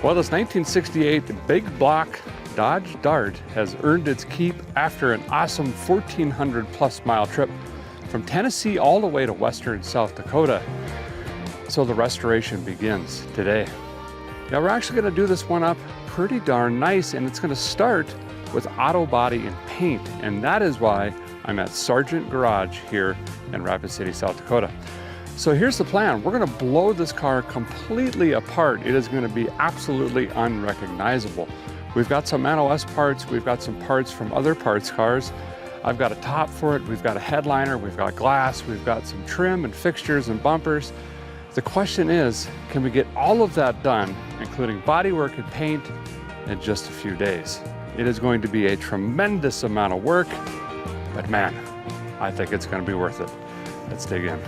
Well, this 1968 big block Dodge Dart has earned its keep after an awesome 1,400 plus mile trip from Tennessee all the way to western South Dakota. So the restoration begins today. Now we're actually going to do this one up pretty darn nice, and it's going to start with auto body and paint, and that is why I'm at Sargent Garage here in Rapid City, South Dakota. So here's the plan. We're going to blow this car completely apart. It is going to be absolutely unrecognizable. We've got some NOS parts, we've got some parts from other parts cars. I've got a top for it, we've got a headliner, we've got glass, we've got some trim and fixtures and bumpers. The question is, can we get all of that done, including bodywork and paint, in just a few days? It is going to be a tremendous amount of work, but man, I think it's going to be worth it. Let's dig in.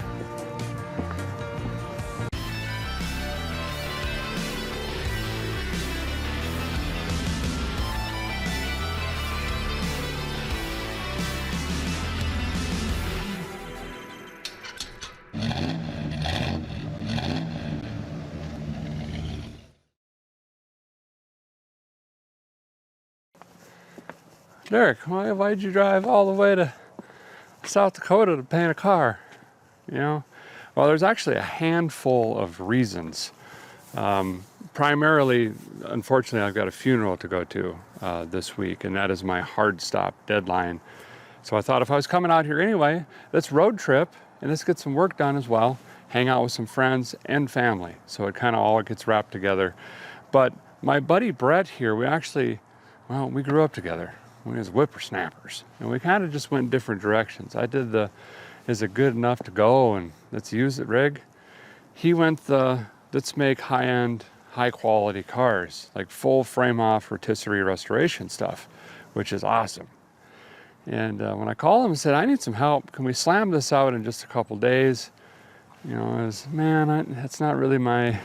Derek, why'd you drive all the way to South Dakota to paint a car? You know, well, there's actually a handful of reasons. Primarily, unfortunately, I've got a funeral to go to this week, and that is my hard stop deadline. So I thought if I was coming out here anyway, let's road trip and let's get some work done as well, hang out with some friends and family. So it kind of all gets wrapped together. But my buddy Brett here, we grew up together. We was whippersnappers, and we kind of just went different directions. I did the, is it good enough to go and let's use it rig. He went the, let's make high-end, high-quality cars, like full frame-off rotisserie restoration stuff, which is awesome. And when I called him and said, I need some help, can we slam this out in just a couple days? You know, I was, man, that's not really my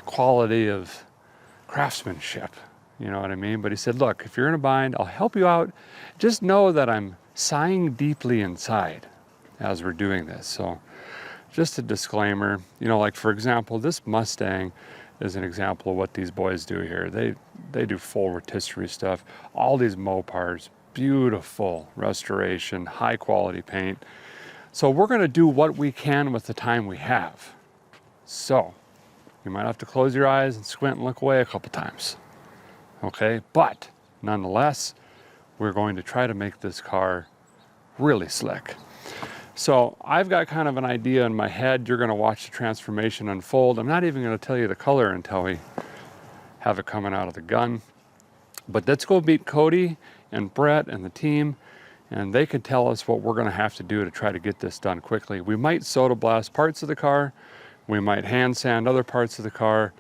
quality of craftsmanship. You know what I mean? But he said, look, if you're in a bind, I'll help you out. Just know that I'm sighing deeply inside as we're doing this. So just a disclaimer, you know, like for example, this Mustang is an example of what these boys do here. They do full rotisserie stuff. All these Mopars, beautiful restoration, high quality paint. So we're gonna do what we can with the time we have. So you might have to close your eyes and squint and look away a couple times. Okay, but nonetheless, we're going to try to make this car really slick. So I've got kind of an idea in my head. You're going to watch the transformation unfold. I'm not even going to tell you the color until we have it coming out of the gun. But let's go meet Cody and Brett and the team, and they can tell us what we're going to have to do to try to get this done quickly. We might soda blast parts of the car. We might hand sand other parts of the car.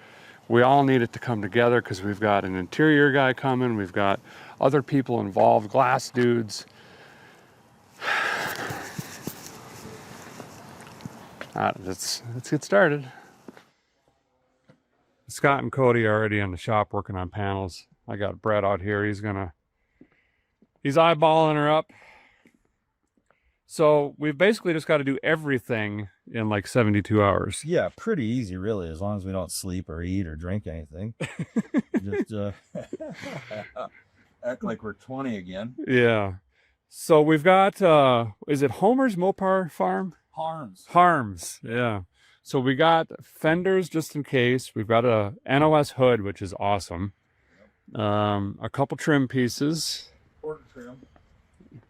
We all need it to come together because we've got an interior guy coming, we've got other people involved, glass dudes. Let's get started. Scott and Cody are already in the shop working on panels. I got Brett out here, he's eyeballing her up. So we've basically just got to do everything in like 72 hours. Yeah, pretty easy, really, as long as we don't sleep or eat or drink anything. Just act like we're 20 again. Yeah. So we've got, is it Homer's Mopar Farm? Harms, yeah. So we got fenders just in case. We've got a NOS hood, which is awesome. A couple trim pieces. Quarter trim.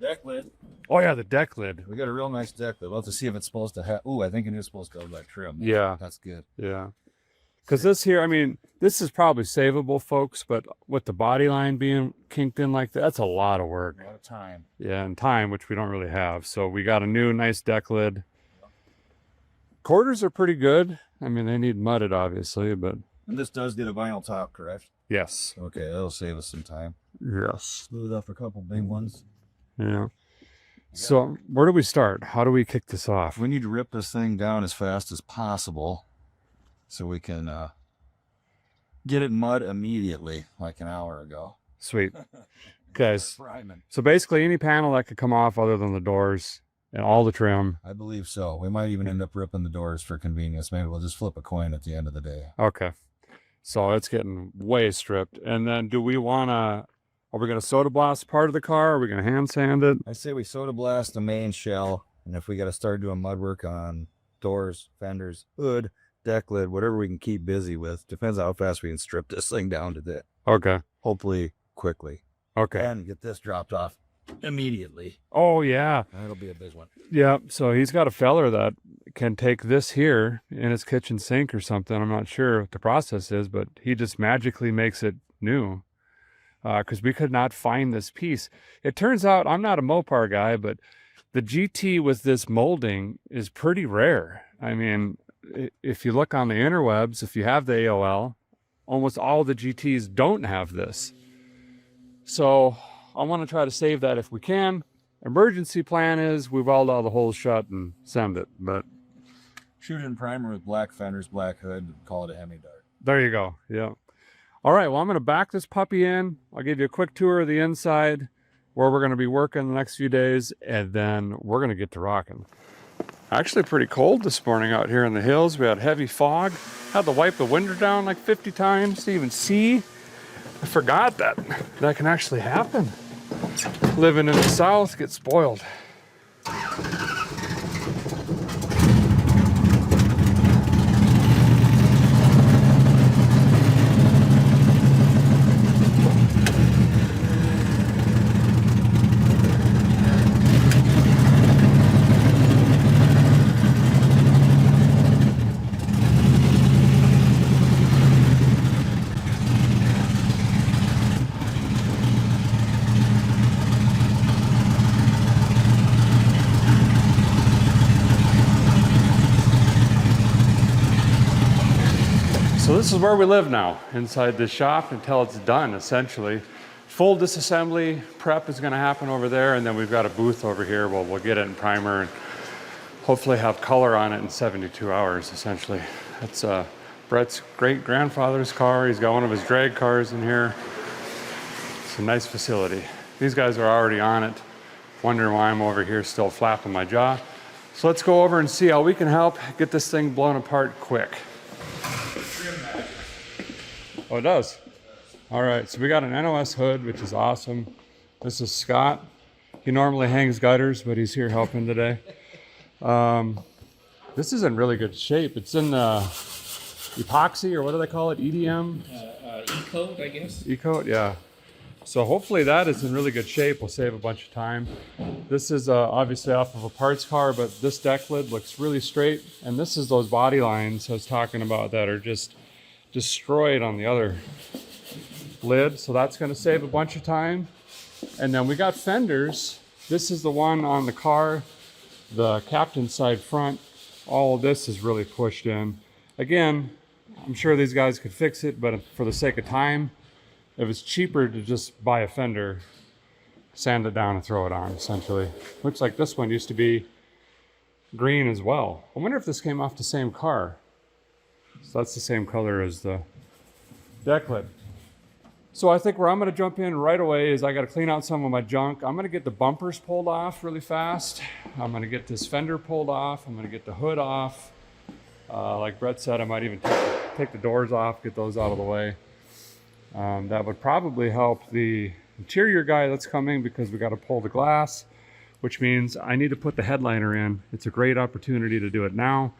Deck lid. Oh yeah, the deck lid. We got a real nice deck lid. We'll have to see if it's supposed to have. Ooh, I think it is supposed to have that trim. Yeah, that's good. Yeah, because this here, I mean, this is probably savable, folks. But with the body line being kinked in like that, that's a lot of work. A lot of time. Yeah, and time, which we don't really have. So we got a new nice deck lid. Quarters are pretty good. I mean, they need mudded, obviously, but. And this does get a vinyl top, correct? Yes. Okay, that'll save us some time. Yes. Smooth off a couple big ones. Yeah. So where do we start? How do we kick this off? We need to rip this thing down as fast as possible so we can get it mud immediately, like an hour ago. Sweet. Guys, so basically any panel that could come off other than the doors and all the trim. I believe so. We might even end up ripping the doors for convenience. Maybe we'll just flip a coin at the end of the day. Okay. So it's getting way stripped. And then are we going to soda blast part of the car? Are we going to hand sand it? I say we soda blast the main shell, and if we got to start doing mud work on doors, fenders, hood, deck lid, whatever we can keep busy with, depends on how fast we can strip this thing down to that. Okay. Hopefully quickly. Okay. And get this dropped off immediately. Oh, yeah. That'll be a big one. Yeah. So he's got a feller that can take this here in his kitchen sink or something. I'm not sure what the process is, but he just magically makes it new. Because we could not find this piece. It turns out, I'm not a Mopar guy, but the GT with this molding is pretty rare. I mean, if you look on the interwebs, if you have the AOL, almost all the GTs don't have this. So I want to try to save that if we can. Emergency plan is we weld all the holes shut and send it. But Shoot in primer with black fenders, black hood, and call it a Hemi Dart. there you go. Yeah. All right, well, I'm going to back this puppy in. I'll give you a quick tour of the inside where we're going to be working the next few days, and then we're going to get to rocking. Actually pretty cold this morning out here in the hills. We had heavy fog. Had to wipe the window down like 50 times to even see. I forgot that can actually happen. Living in the South, get spoiled. So this is where we live now, inside this shop until it's done, essentially. Full disassembly prep is going to happen over there, and then we've got a booth over here where we'll get it in primer and hopefully have color on it in 72 hours, essentially. That's Brett's great-grandfather's car. He's got one of his drag cars in here. It's a nice facility. These guys are already on it, wondering why I'm over here still flapping my jaw. So let's go over and see how we can help get this thing blown apart quick. Oh, it does? All right, so we got an NOS hood, which is awesome. This is Scott. He normally hangs gutters, but he's here helping today. This is in really good shape. It's in epoxy, or what do they call it? EDM? E-coat, I guess. E-coat, yeah. So hopefully that is in really good shape. We'll save a bunch of time. This is obviously off of a parts car, but this deck lid looks really straight. And this is those body lines I was talking about that are just destroyed on the other lid. So that's going to save a bunch of time. And then we got fenders. This is the one on the car, the captain's side front. All of this is really pushed in. Again, I'm sure these guys could fix it, but for the sake of time, it was cheaper to just buy a fender, sand it down and throw it on, essentially. Looks like this one used to be green as well. I wonder if this came off the same car. So that's the same color as the deck lid. So I think where I'm going to jump in right away is I got to clean out some of my junk. I'm going to get the bumpers pulled off really fast. I'm going to get this fender pulled off. I'm going to get the hood off. Like Brett said, I might even take the doors off, get those out of the way. That would probably help the interior guy that's coming because we got to pull the glass, which means I need to put the headliner in. It's a great opportunity to do it now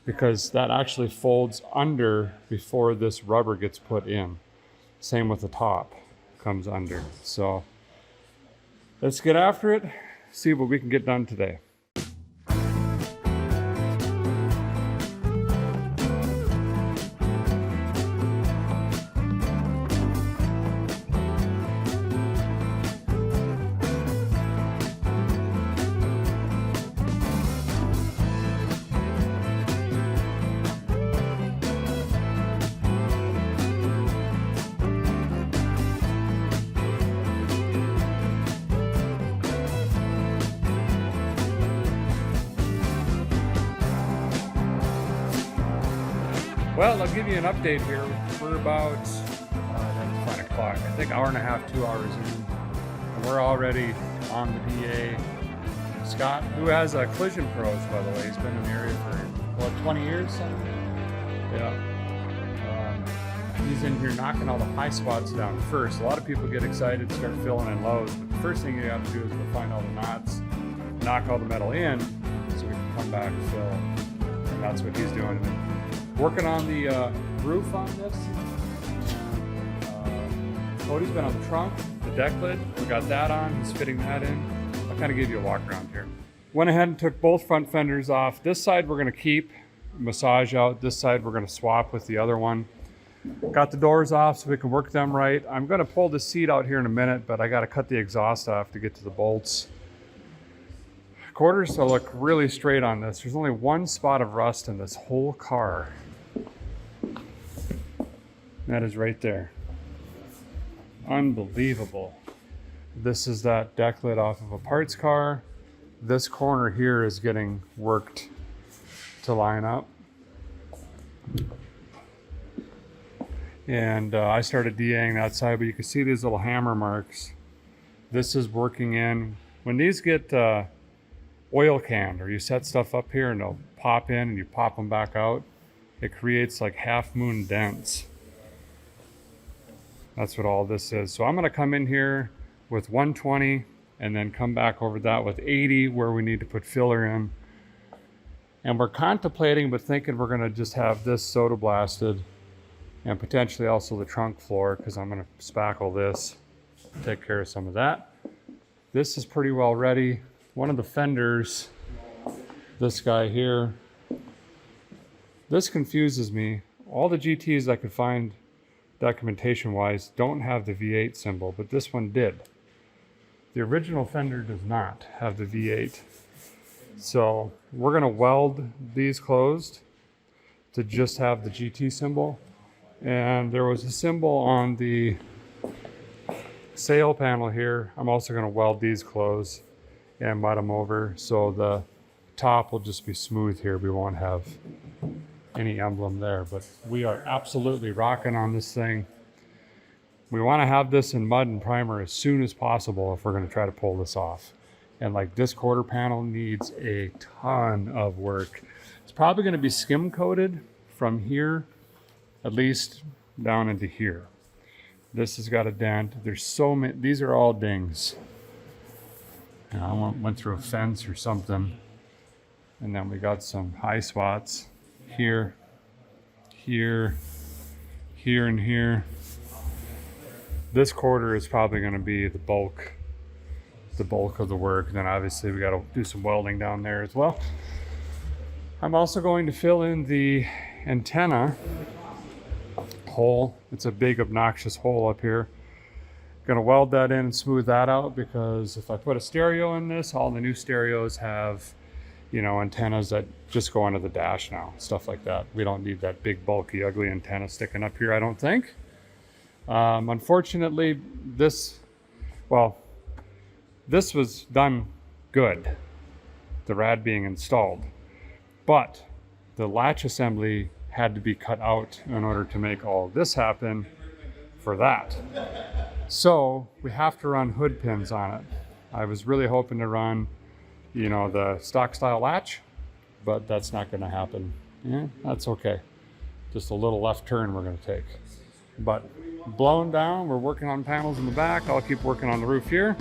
because that actually folds under before this rubber gets put in. Same with the top, comes under. So let's get after it, see what we can get done today. Well, I'll give you an update here. We're about 9 o'clock. I think hour and a half, 2 hours in. And we're already on the DA. Scott, who has a Collision Pros, by the way. He's been in the area for, what, 20 years? Something? Yeah. he's in here knocking all the high spots down first. A lot of people get excited, start filling in lows, but the first thing you have to do is to find all the knots, knock all the metal in, so we can come back and fill. And that's what he's doing. Working on the roof on this. Cody's been on the trunk, the deck lid. We got that on. He's fitting that in. I'll kind of give you a walk around here. Went ahead and took both front fenders off. This side we're going to keep, massage out. This side we're going to swap with the other one. Got the doors off so we can work them right. I'm going to pull the seat out here in a minute, but I got to cut the exhaust off to get to the bolts. Quarters will look really straight on this. There's only one spot of rust in this whole car. That is right there. Unbelievable. This is that deck lid off of a parts car. This corner here is getting worked to line up. And I started DAing that side, but you can see these little hammer marks. This is working in. When these get oil canned, or you set stuff up here and they'll pop in and you pop them back out, it creates like half moon dents. That's what all this is. So I'm gonna come in here with 120 and then come back over that with 80 where we need to put filler in. And we're contemplating, but thinking we're gonna just have this soda blasted and potentially also the trunk floor, because I'm gonna spackle this, take care of some of that. This is pretty well ready. One of the fenders, this guy here, this confuses me. All the GTs I could find documentation wise don't have the V8 symbol, but this one did. The original fender does not have the V8. So we're gonna weld these closed to just have the GT symbol. And there was a symbol on the sail panel here. I'm also gonna weld these closed and mud them over so the top will just be smooth here. We won't have any emblem there, but we are absolutely rocking on this thing. We want to have this in mud and primer as soon as possible if we're going to try to pull this off. And like this quarter panel needs a ton of work. It's probably going to be skim coated from here at least down into here. This has got a dent. There's so many, these are all dings. You know, I went through a fence or something. And then we got some high spots here, here, here, and here. This quarter is probably going to be the bulk of the work. And then obviously we got to do some welding down there as well. I'm also going to fill in the antenna hole. It's a big obnoxious hole up here. Gonna weld that in and smooth that out, because if I put a stereo in this, all the new stereos have, you know, antennas that just go onto the dash now, stuff like that. We don't need that big bulky ugly antenna sticking up here, I don't think. Unfortunately, this was done good, the rad being installed, but the latch assembly had to be cut out in order to make all this happen for that. So we have to run hood pins on it. I was really hoping to run, you know, the stock style latch, but that's not going to happen. Yeah, that's okay. Just a little left turn we're going to take. But blown down, we're working on panels in the back. I'll keep working on the roof here.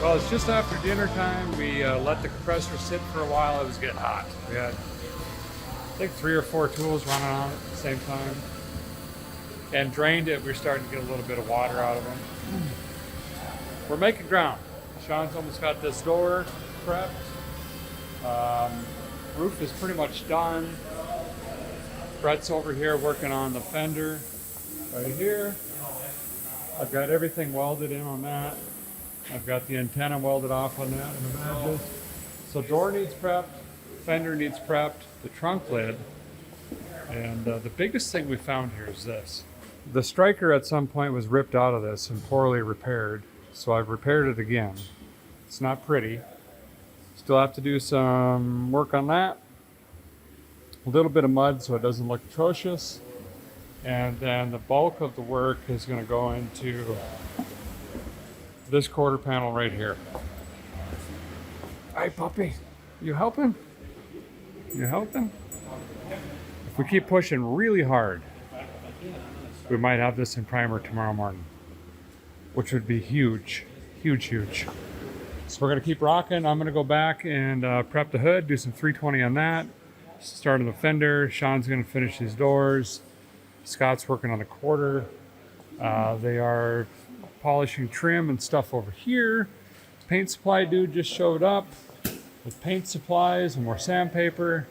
Well, it's just after dinner time. We let the compressor sit for a while. It was getting hot. We had, I think, 3 or 4 tools running on it at the same time. And drained it. We were starting to get a little bit of water out of them. We're making ground. Sean's almost got this door prepped. Roof is pretty much done. Brett's over here working on the fender right here. I've got everything welded in on that. I've got the antenna welded off on that and the badges. So door needs prepped, fender needs prepped, the trunk lid. And the biggest thing we found here is this. The striker at some point was ripped out of this and poorly repaired. So I've repaired it again. It's not pretty. Still have to do some work on that. A little bit of mud so it doesn't look atrocious. And then the bulk of the work is going to go into this quarter panel right here. Hi, puppy. You helping? You helping? If we keep pushing really hard, we might have this in primer tomorrow morning, which would be huge, huge, huge. So we're going to keep rocking. I'm going to go back and prep the hood, do some 320 on that, start on the fender. Sean's going to finish these doors. Scott's working on the quarter. They are polishing trim and stuff over here. Paint supply dude just showed up with paint supplies and more sandpaper.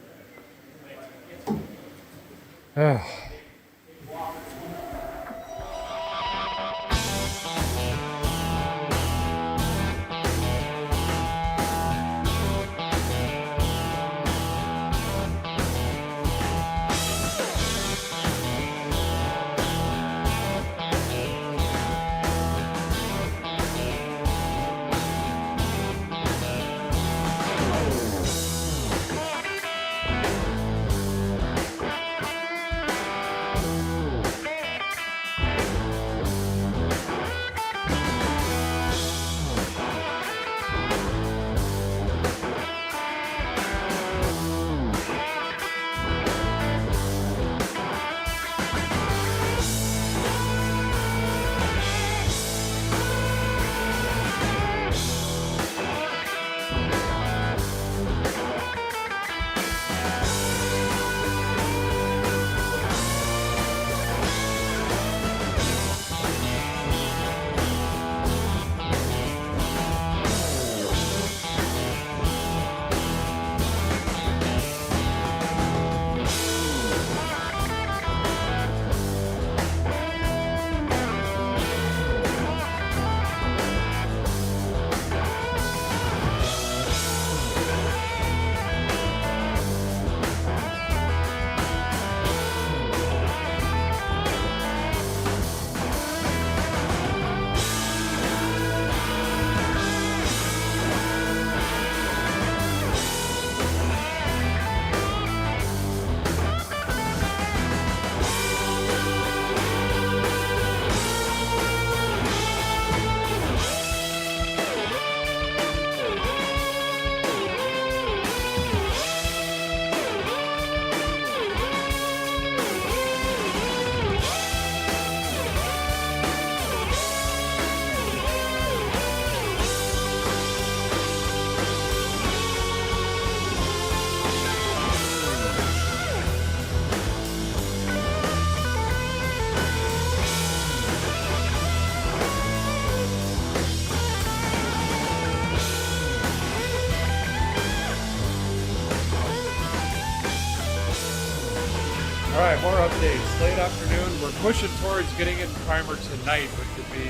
All right, more updates. Late afternoon, we're pushing towards getting it in primer tonight, which would be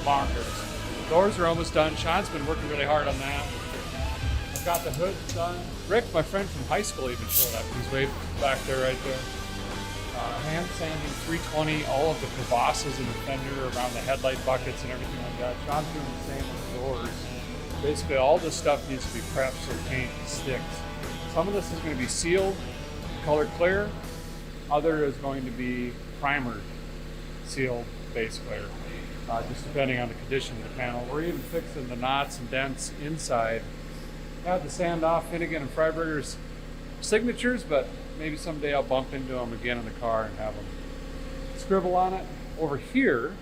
bonkers. The doors are almost done. Sean's been working really hard on that. I've got the hood done. Rick, my friend from high school, even showed up. He's way back there right there. Hand sanding 320, all of the crevasses in the fender around the headlight buckets and everything like that. Sean's doing the same with the doors. Basically, all this stuff needs to be prepped so paint sticks. Some of this is going to be sealed, color clear. Other is going to be primered, sealed base clear, just depending on the condition of the panel. We're even fixing the knots and dents inside. Had to sand off Finnegan and Freiberger's signatures, but maybe someday I'll bump into them again in the car and have them scribble on it. Over here,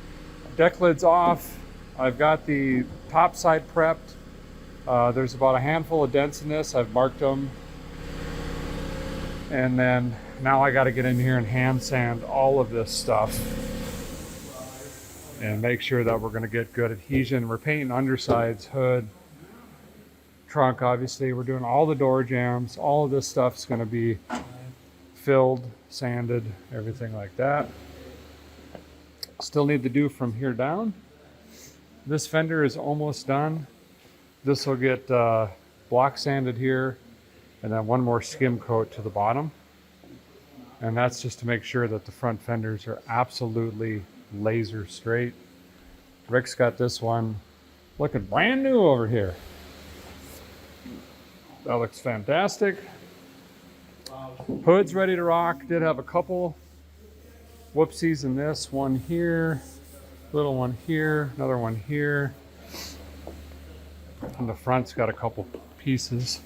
deck lid's off. I've got the top side prepped. There's about a handful of dents in this. I've marked them. And then now I got to get in here and hand sand all of this stuff and make sure that we're going to get good adhesion. We're painting undersides, hood, trunk, obviously. We're doing all the door jambs. All of this stuff's going to be filled, sanded, everything like that. Still need to do from here down. This fender is almost done. This will get block sanded here, and then one more skim coat to the bottom. And that's just to make sure that the front fenders are absolutely laser straight. Rick's got this one looking brand new over here. That looks fantastic. Hood's ready to rock. Did have a couple whoopsies in this. One here, little one here, another one here. And the front's got a couple pieces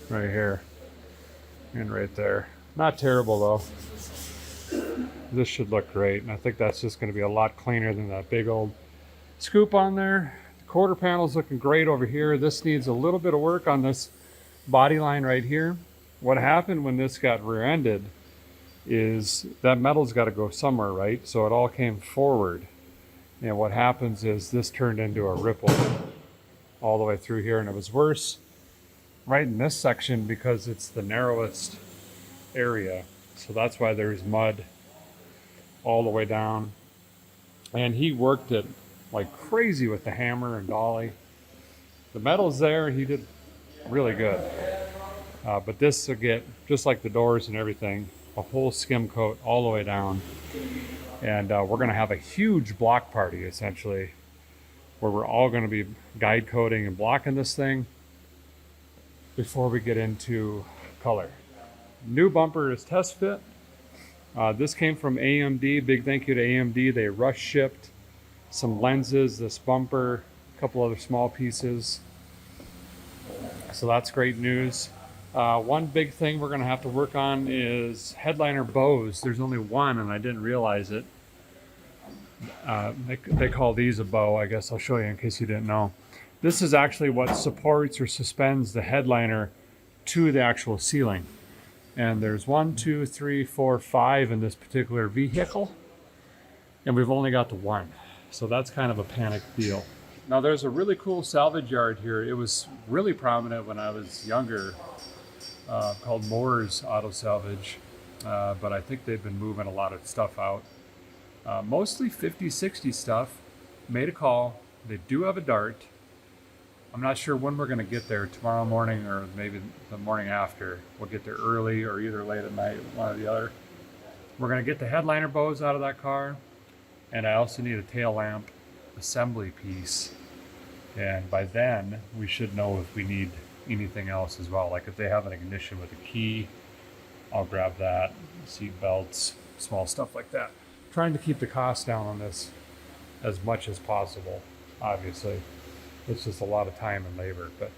right here and right there. Not terrible though. This should look great, and I think that's just going to be a lot cleaner than that big old scoop on there. The quarter panel's looking great over here. This needs a little bit of work on this body line right here. What happened when this got rear-ended is that metal's got to go somewhere, right? So it all came forward. And what happens is this turned into a ripple all the way through here, and it was worse right in this section because it's the narrowest area. So that's why there's mud all the way down. And he worked it like crazy with the hammer and dolly. The metal's there, he did really good. But this will get, just like the doors and everything, a whole skim coat all the way down. And we're gonna have a huge block party essentially, where we're all gonna be guide coating and blocking this thing before we get into color. New bumper is test fit. This came from AMD. Big thank you to AMD. They rush shipped some lenses, this bumper, a couple other small pieces. So that's great news. One big thing we're gonna have to work on is headliner bows. There's only one, and I didn't realize it. They call these a bow. I guess I'll show you in case you didn't know. This is actually what supports or suspends the headliner to the actual ceiling. And there's 1, 2, 3, 4, 5 in this particular vehicle. And we've only got the one. So that's kind of a panic deal. Now there's a really cool salvage yard here. It was really prominent when I was younger, called Moore's Auto Salvage. But I think they've been moving a lot of stuff out. Mostly 50, 60 stuff. Made a call. They do have a Dart. I'm not sure when we're going to get there, tomorrow morning or maybe the morning after. We'll get there early or either late at night, one or the other. We're going to get the headliner bows out of that car. And I also need a tail lamp assembly piece. And by then, we should know if we need anything else as well. Like if they have an ignition with a key, I'll grab that. Seat belts, small stuff like that. Trying to keep the cost down on this as much as possible, obviously. It's just a lot of time and labor, but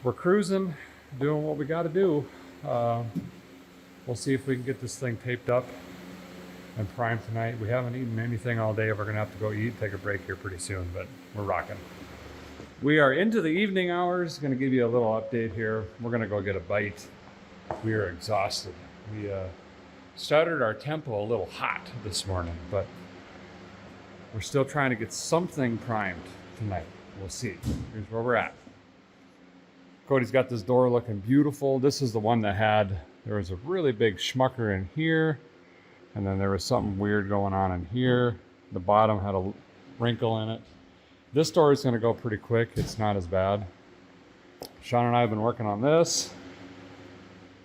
we're cruising, doing what we got to do. We'll see if we can get this thing taped up and primed tonight. We haven't eaten anything all day. We're going to have to go eat, take a break here pretty soon, but we're rocking. We are into the evening hours. Going to give you a little update here. We're going to go get a bite. We are exhausted. We started our tempo a little hot this morning, but we're still trying to get something primed tonight. We'll see. Here's where we're at. Cody's got this door looking beautiful. This is the one that there was a really big schmucker in here, and then there was something weird going on in here. The bottom had a wrinkle in it. This door is going to go pretty quick. It's not as bad. Sean and I have been working on this.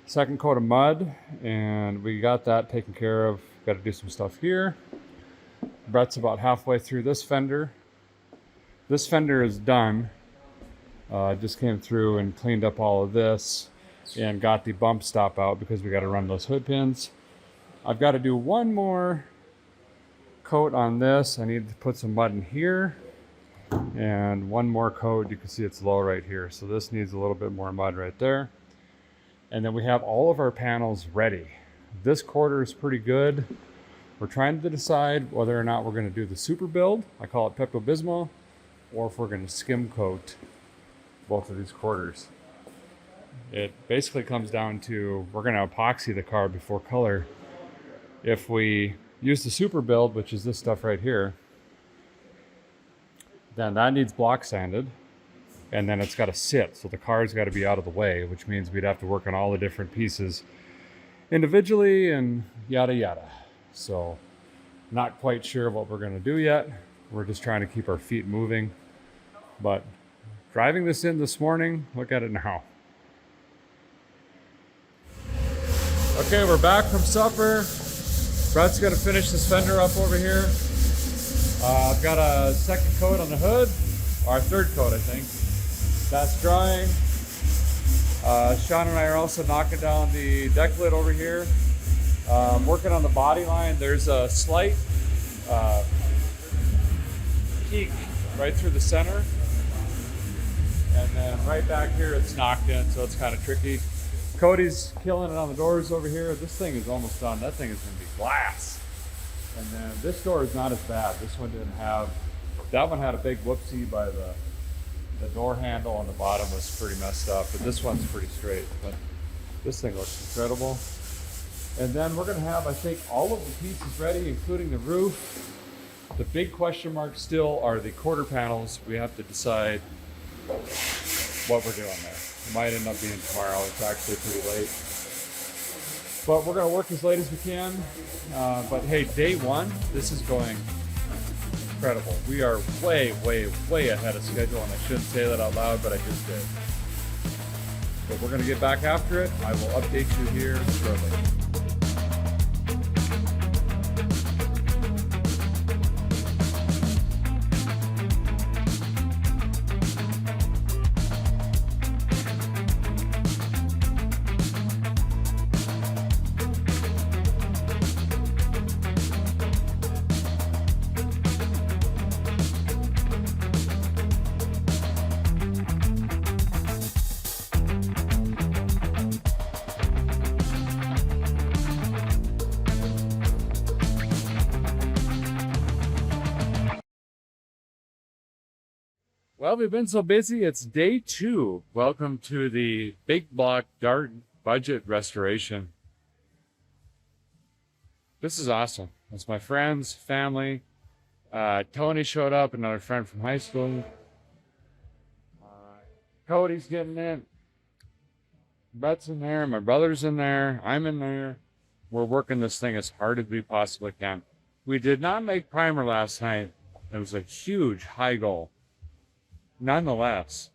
Second coat of mud, and we got that taken care of. Got to do some stuff here. Brett's about halfway through this fender. This fender is done. Just came through and cleaned up all of this and got the bump stop out because we got to run those hood pins. I've got to do one more coat on this. I need to put some mud in here and one more coat. You can see it's low right here. So this needs a little bit more mud right there. And then we have all of our panels ready. This quarter is pretty good. We're trying to decide whether or not we're going to do the super build, I call it Pepto-Bismol, or if we're going to skim coat both of these quarters. It basically comes down to we're going to epoxy the car before color. If we use the super build, which is this stuff right here, then that needs block sanded, and then it's got to sit, so the car's got to be out of the way, which means we'd have to work on all the different pieces individually and yada yada. So not quite sure what we're going to do yet. We're just trying to keep our feet moving. But driving this in this morning, look at it now. Okay, we're back from supper. Brett's gonna finish this fender up over here. I've got a second coat on the hood, or a third coat, I think. That's drying. Sean and I are also knocking down the deck lid over here. Working on the body line. There's a slight peak right through the center. And then right back here, it's knocked in, so it's kind of tricky. Cody's killing it on the doors over here. This thing is almost done. That thing is going to be glass. And then this door is not as bad. This one didn't have, that one had a big whoopsie by the door handle on the bottom was pretty messed up, but this one's pretty straight. But this thing looks incredible. And then we're going to have, I think, all of the pieces ready, including the roof. The big question marks still are the quarter panels. We have to decide what we're doing there. It might end up being tomorrow. It's actually pretty late. But we're going to work as late as we can. But hey, day one, this is going incredible. We are way, way, way ahead of schedule, and I shouldn't say that out loud, but I just did. But we're going to get back after it. I will update you here shortly. Well, we've been so busy, it's day 2. Welcome to the Big Block Dart Budget Restoration. This is awesome. It's my friends, family. Tony showed up, another friend from high school. Cody's getting in. Brett's in there, my brother's in there, I'm in there. We're working this thing as hard as we possibly can. We did not make primer last night. It was a huge high goal. Nonetheless,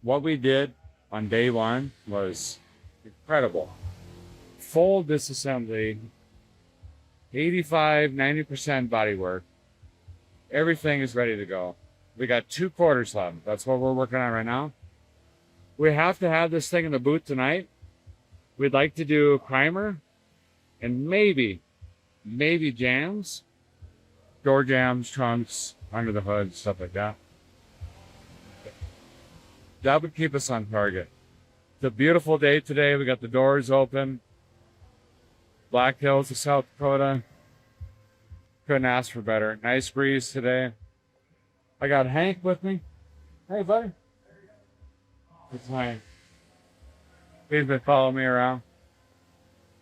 what we did on day 1 was incredible. Full disassembly, 85-90% body work. Everything is ready to go. We got 2 quarters left. That's what we're working on right now. We have to have this thing in the boot tonight. We'd like to do primer and maybe jams, door jams, trunks, under the hood, stuff like that. That would keep us on target. It's a beautiful day today. We got the doors open. Black Hills of South Dakota. Couldn't ask for better. Nice breeze today. I got Hank with me. Hey, buddy. It's Hank. He's been following me around.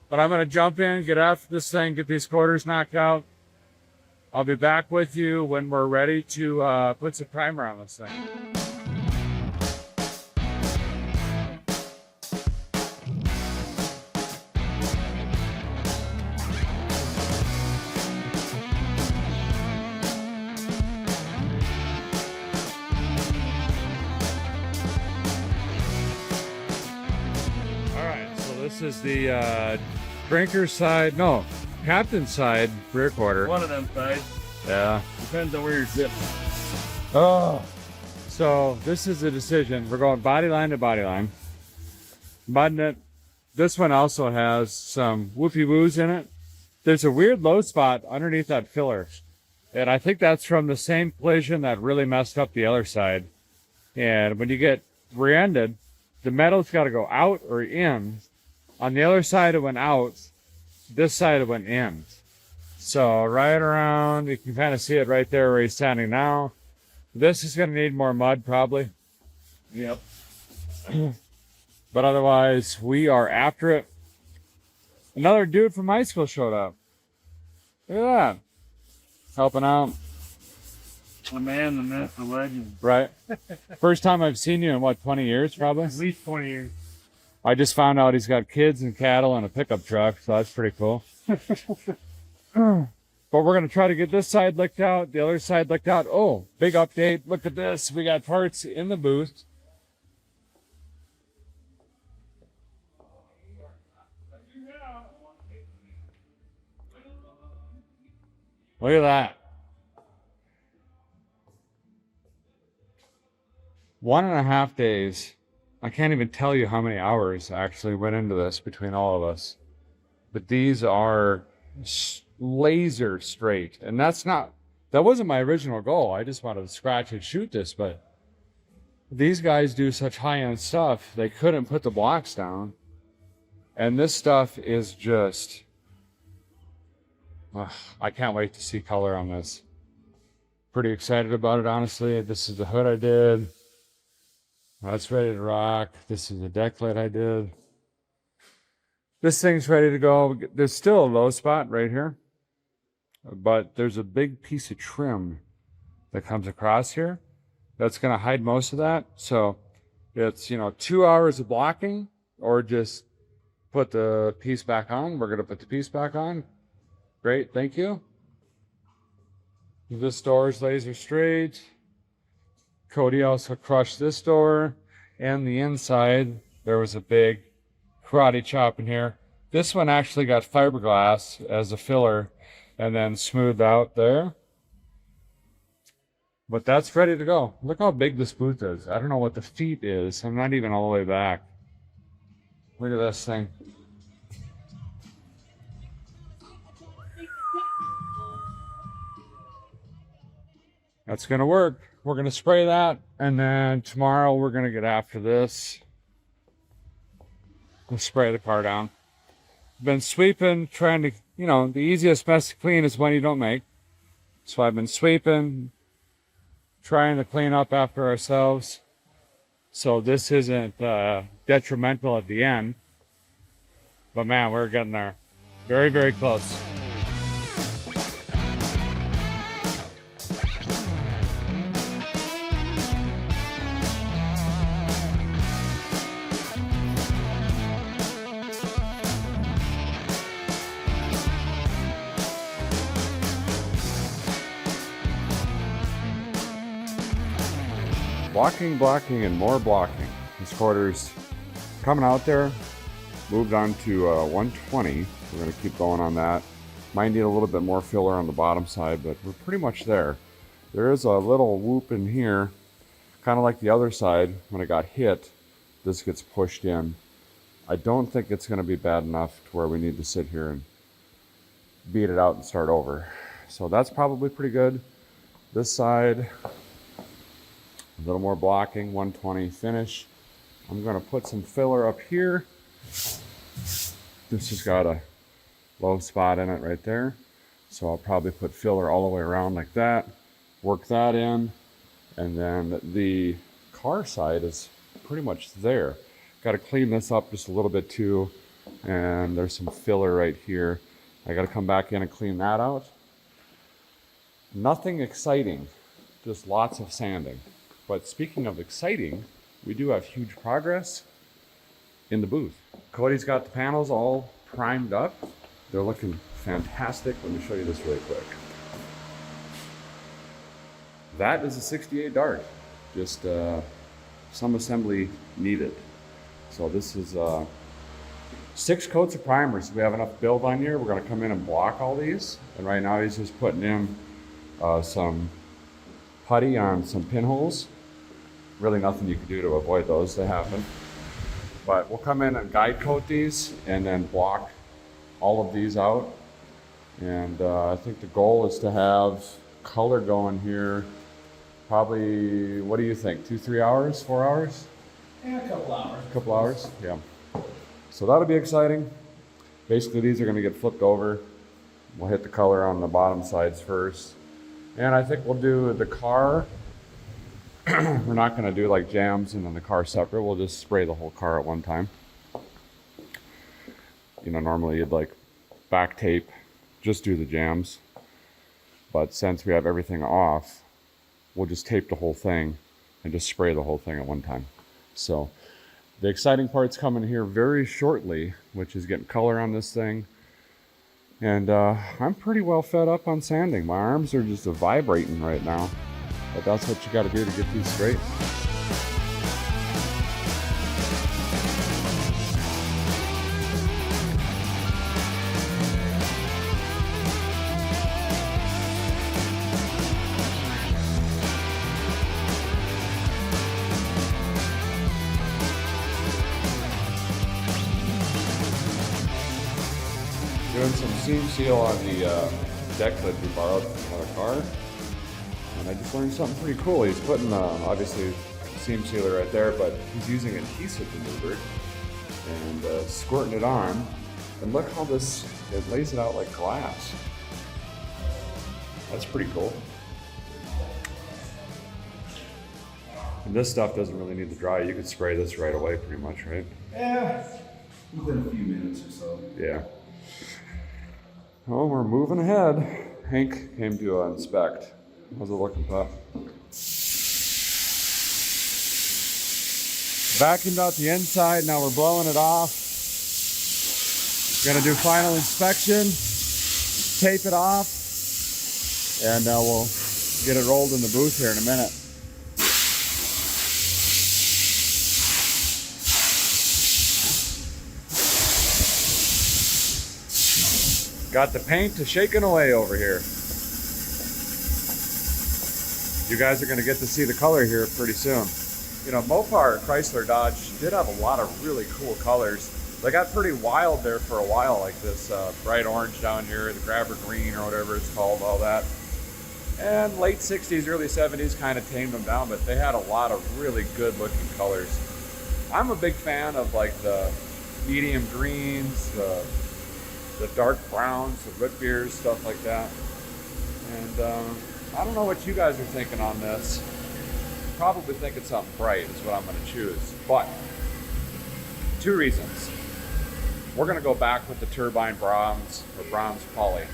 But I'm going to jump in, get after this thing, get these quarters knocked out. I'll be back with you when we're ready to put some primer on this thing. This is the drinker's side, no, captain's side rear quarter. One of them sides. Yeah. Depends on where you're zipping. Oh, so this is a decision. We're going body line to body line. Button it. This one also has some whoopie woos in it. There's a weird low spot underneath that filler. And I think that's from the same collision that really messed up the other side. And when you get rear-ended, the metal's got to go out or in. On the other side, it went out. This side, it went in. So right around, you can kind of see it right there where he's standing now. This is going to need more mud probably. Yep. But otherwise, we are after it. Another dude from high school showed up. Look at that. Helping out. The man, the myth, the legend. Right. First time I've seen you in what, 20 years probably? At least 20 years. I just found out he's got kids and cattle and a pickup truck, so that's pretty cool. But we're going to try to get this side licked out, the other side licked out. Oh, big update. Look at this. We got parts in the booth. Look at that. 1.5 days. I can't even tell you how many hours actually went into this between all of us. But these are laser straight. And that wasn't my original goal. I just wanted to scratch and shoot this. But these guys do such high-end stuff, they couldn't put the blocks down. And this stuff is just... I can't wait to see color on this. Pretty excited about it, honestly. This is the hood I did. That's ready to rock. This is the deck lid I did. This thing's ready to go. There's still a low spot right here, but there's a big piece of trim that comes across here that's going to hide most of that. So it's, 2 hours of blocking, or just put the piece back on. We're going to put the piece back on. Great, thank you. This door is laser straight. Cody also crushed this door, and the inside, there was a big karate chop in here. This one actually got fiberglass as a filler and then smoothed out there. But that's ready to go. Look how big this booth is. I don't know what the feet is. I'm not even all the way back. Look at this thing. That's gonna work. We're gonna spray that, and then tomorrow we're gonna get after this. We'll spray the car down. Been sweeping, trying to, the easiest mess to clean is one you don't make. So I've been sweeping, trying to clean up after ourselves. So this isn't detrimental at the end. But man, we're getting there. Very, very close. Blocking, and more blocking. This quarter's coming out there. Moved on to 120. We're going to keep going on that. Might need a little bit more filler on the bottom side, but we're pretty much there. There is a little whoop in here, kind of like the other side. When it got hit, this gets pushed in. I don't think it's going to be bad enough to where we need to sit here and beat it out and start over. So that's probably pretty good. This side, a little more blocking, 120 finish. I'm gonna put some filler up here. This has got a low spot in it right there. So I'll probably put filler all the way around like that, work that in, and then the car side is pretty much there. Got to clean this up just a little bit too, and there's some filler right here. I got to come back in and clean that out. Nothing exciting, just lots of sanding. But speaking of exciting, we do have huge progress in the booth. Cody's got the panels all primed up. They're looking fantastic. Let me show you this really quick. That is a 68 Dart, just some assembly needed. So this is 6 coats of primers. We have enough build on here. We're gonna come in and block all these. And right now he's just putting in some putty on some pinholes. Really nothing you can do to avoid those, they happen. But we'll come in and guide coat these and then block all of these out. And I think the goal is to have color going here probably, what do you think, 2-3 hours, 4 hours? Yeah, a couple hours. A couple hours, yeah. So that'll be exciting. Basically these are gonna get flipped over We'll hit the color on the bottom sides first. And I think we'll do the car. We're not gonna do like jams and then the car separate. We'll just spray the whole car at one time. You know, normally you'd like back tape, just do the jams. But since we have everything off, we'll just tape the whole thing and just spray the whole thing at one time. So the exciting part's coming here very shortly, which is getting color on this thing. And I'm pretty well fed up on sanding. My arms are just vibrating right now. But that's what you got to do to get these straight. Doing some seam seal on the deck that we borrowed from another car. And I just learned something pretty cool. He's putting, obviously, a seam sealer right there, but he's using adhesive remover and squirting it on. And look how it lays it out like glass. That's pretty cool. And this stuff doesn't really need to dry. You could spray this right away pretty much, right? Yeah, within a few minutes or so. Yeah. Well, we're moving ahead. Hank came to inspect. How's it looking, Pop? Vacuumed out the inside, now we're blowing it off. Gonna do final inspection, tape it off, and we'll get it rolled in the booth here in a minute. Got the paint shaking away over here. You guys are going to get to see the color here pretty soon. You know, Mopar, Chrysler, Dodge did have a lot of really cool colors. They got pretty wild there for a while, like this bright orange down here, the grabber green or whatever it's called, all that. And late 60s, early 70s kind of tamed them down, but they had a lot of really good looking colors. I'm a big fan of like the medium greens, the dark browns, the root beers, stuff like that. And I don't know what you guys are thinking on this. Probably thinking something bright is what I'm going to choose. But 2 reasons. We're going to go back with the turbine bronze or bronze poly.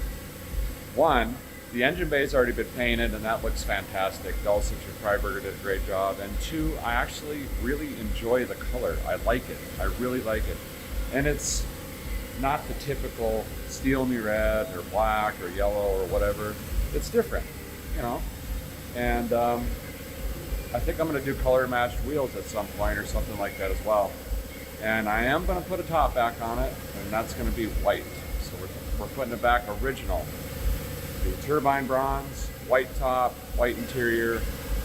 1, the engine bay's already been painted and that looks fantastic. Dulcich and Freiberger did a great job. And 2, I actually really enjoy the color. I like it. I really like it. And it's not the typical steel me red or black or yellow or whatever. It's different, you know. And I think I'm going to do color matched wheels at some point or something like that as well. And I am going to put a top back on it, and that's going to be white. So we're putting it back original. The turbine bronze, white top, white interior.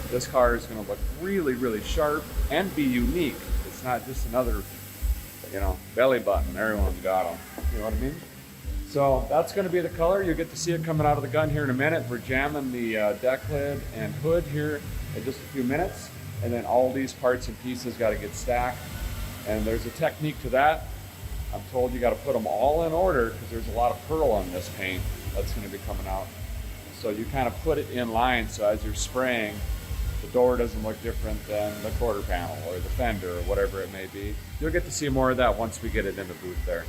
This car is going to look really, really sharp and be unique. It's not just another, you know, belly button. Everyone's got them. You know what I mean? So that's going to be the color. You'll get to see it coming out of the gun here in a minute. We're jamming the deck lid and hood here in just a few minutes. And then all these parts and pieces got to get stacked. And there's a technique to that. I'm told you got to put them all in order because there's a lot of pearl on this paint that's going to be coming out. So you kind of put it in line so as you're spraying, the door doesn't look different than the quarter panel or the fender or whatever it may be. You'll get to see more of that once we get it in the booth there.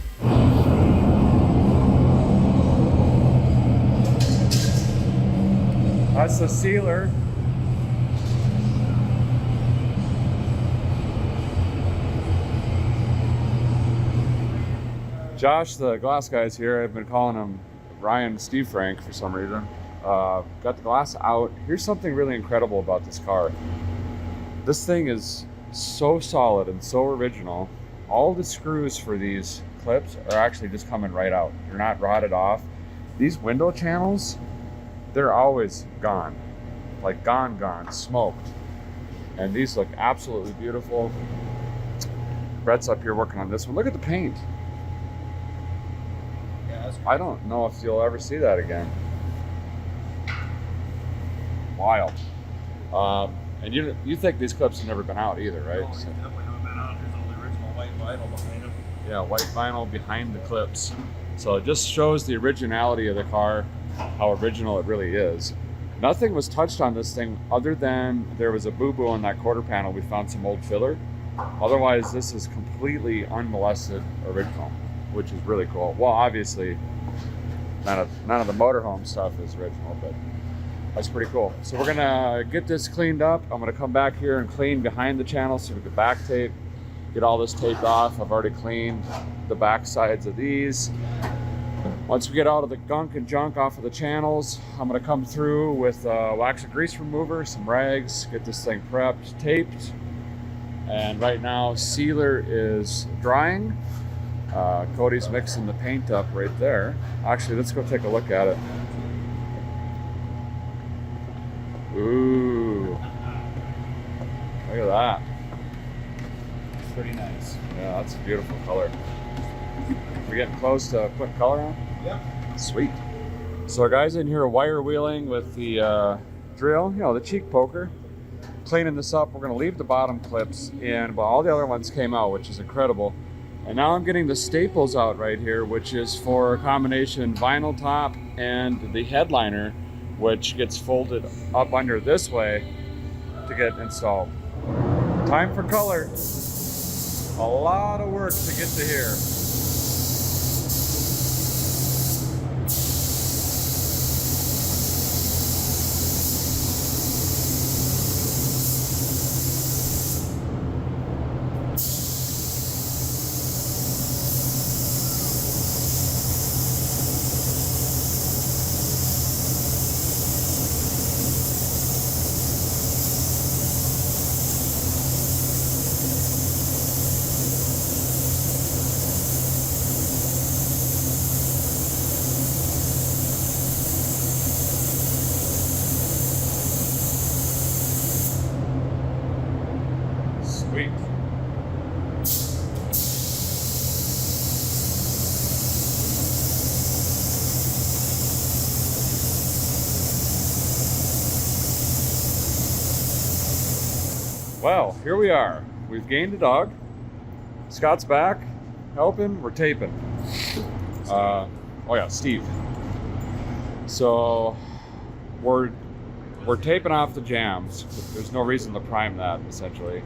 That's the sealer. Josh, the glass guy's here. I've been calling him Ryan Steve Frank for some reason. Got the glass out. Here's something really incredible about this car. This thing is so solid and so original. All the screws for these clips are actually just coming right out. They're not rotted off. These window channels, they're always gone. Like gone, smoked. And these look absolutely beautiful. Brett's up here working on this one. Look at the paint. I don't know if you'll ever see that again. Wild. And you think these clips have never been out either, right? No, they definitely haven't been out. There's all the original white vinyl behind them. Yeah, white vinyl behind the clips. So it just shows the originality of the car, how original it really is. Nothing was touched on this thing other than there was a boo-boo on that quarter panel. We found some old filler. Otherwise, this is completely unmolested original, which is really cool. Well, obviously, none of the motorhome stuff is original, but that's pretty cool. So we're gonna get this cleaned up. I'm gonna come back here and clean behind the channel so we can back tape, get all this taped off. I've already cleaned the back sides of these. Once we get all of the gunk and junk off of the channels, I'm gonna come through with wax and grease remover, some rags, get this thing prepped, taped. And right now, sealer is drying. Cody's mixing the paint up right there. Actually, let's go take a look at it. Ooh, look at that. Pretty nice. Yeah, that's a beautiful color. We're getting close to putting color on? Yep. Sweet. So our guys in here are wire wheeling with the drill, the cheek poker. Cleaning this up, we're gonna leave the bottom clips in, but all the other ones came out, which is incredible. And now I'm getting the staples out right here, which is for a combination vinyl top and the headliner, which gets folded up under this way to get installed. Time for color. A lot of work to get to here. Sweet. Well, here we are. We've gained a dog. Scott's back, helping. We're taping. Oh yeah, Steve. So we're taping off the jams. There's no reason to prime that, essentially.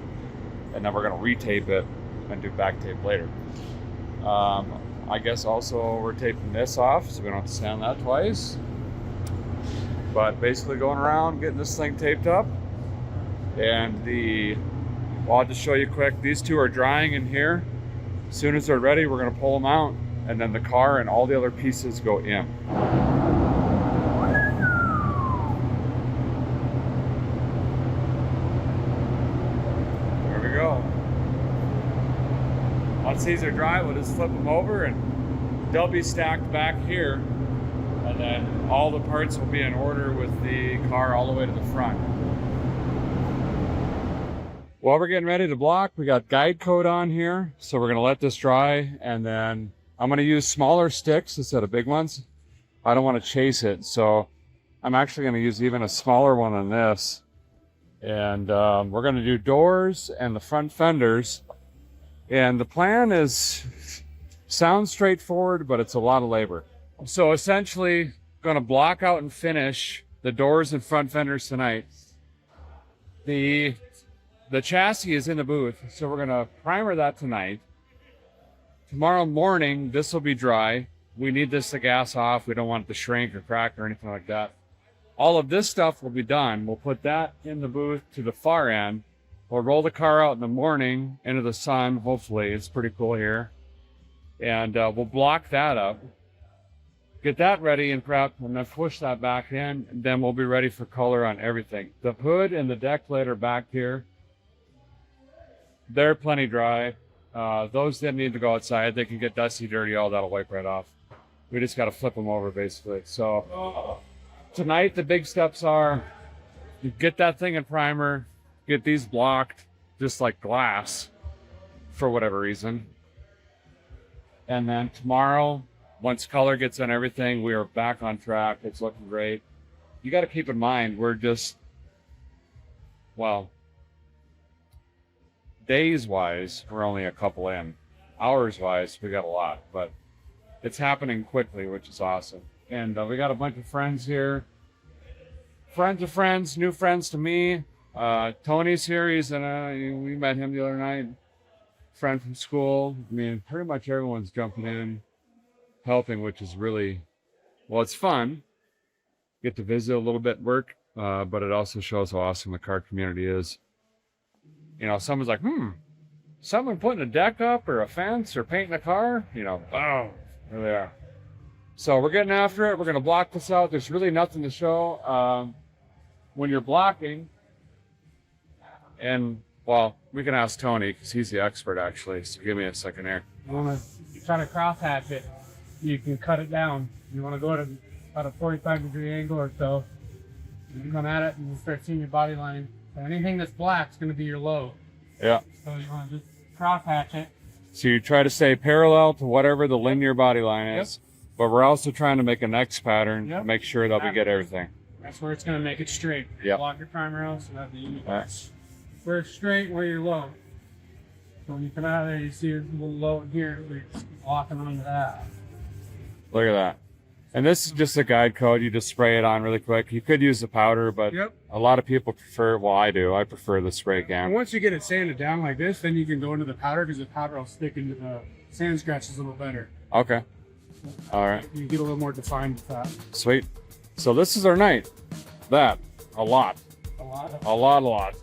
And then we're gonna retape it and do back tape later. I guess also we're taping this off so we don't have to sand that twice. But basically going around, getting this thing taped up. And well, I'll just show you quick. These two are drying in here. As soon as they're ready, we're gonna pull them out, and then the car and all the other pieces go in. Go. Once these are dry, we'll just flip them over and they'll be stacked back here, and then all the parts will be in order with the car all the way to the front. While we're getting ready to block, we got guide coat on here, so we're going to let this dry, and then I'm going to use smaller sticks instead of big ones. I don't want to chase it, so I'm actually going to use even a smaller one than this. And we're going to do doors and the front fenders. And the plan sounds straightforward, but it's a lot of labor. So essentially, going to block out and finish the doors and front fenders tonight. The chassis is in the booth, so we're going to primer that tonight. Tomorrow morning, this will be dry. We need this to gas off. We don't want it to shrink or crack or anything like that. All of this stuff will be done. We'll put that in the booth to the far end. We'll roll the car out in the morning into the sun, hopefully. It's pretty cool here. And we'll block that up. Get that ready and prep, and then push that back in. And then we'll be ready for color on everything. The hood and the deck lid are back here. They're plenty dry. Those didn't need to go outside. They can get dusty, dirty, all that'll wipe right off. We just got to flip them over, basically. So tonight, the big steps are you get that thing in primer, get these blocked just like glass for whatever reason. And then tomorrow, once color gets on everything, we are back on track. It's looking great. You got to keep in mind, we're just, well, days-wise, we're only a couple in. hours wise, we got a lot, but it's happening quickly, which is awesome. And we got a bunch of friends here. Friends of friends, new friends to me. Tony's here. We met him the other night. Friend from school. I mean, pretty much everyone's jumping in, helping, which is really, well, it's fun. Get to visit a little bit, work, but it also shows how awesome the car community is. You know, someone's like, someone putting a deck up or a fence or painting a car, you know, oh, there they are. So we're getting after it. We're going to block this out. There's really nothing to show when you're blocking. And, well, we can ask Tony because he's the expert, actually. So give me a second here. You want to try to cross hatch it, you can cut it down. You want to go at about a 45-degree angle or so. You come at it and you start seeing your body line. So anything that's black is going to be your low. Yeah. So you want to just cross hatch it. So you try to stay parallel to whatever the linear body line is. But we're also trying to make an X pattern to make sure that we get everything. That's where it's going to make it straight. Yep. Block your primer out so that where it's straight, where you're low. So when you come out of there, you see a little low in here, we're locking onto that. Look at that. And this is just a guide code. You just spray it on really quick. You could use the powder, but a lot of people prefer, well, I do. I prefer the spray can. And once you get it sanded down like this, then you can go into the powder because the powder will stick into the sand scratches a little better. Okay. All right. You get a little more defined with that. Sweet. So this is our night. That. A lot. A lot. A lot.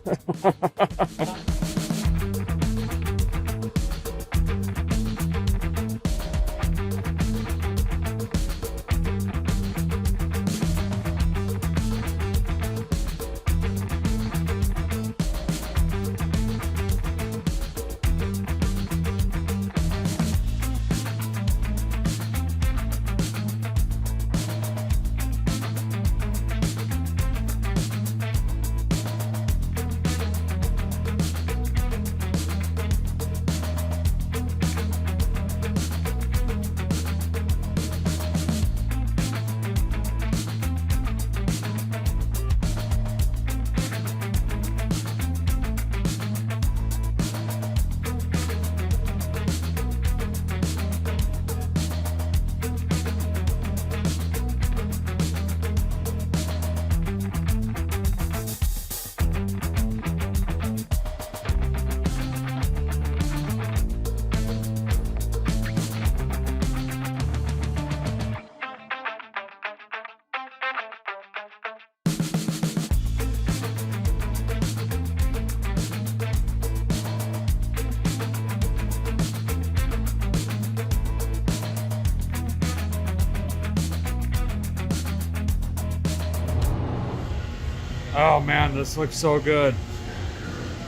Oh man, this looks so good.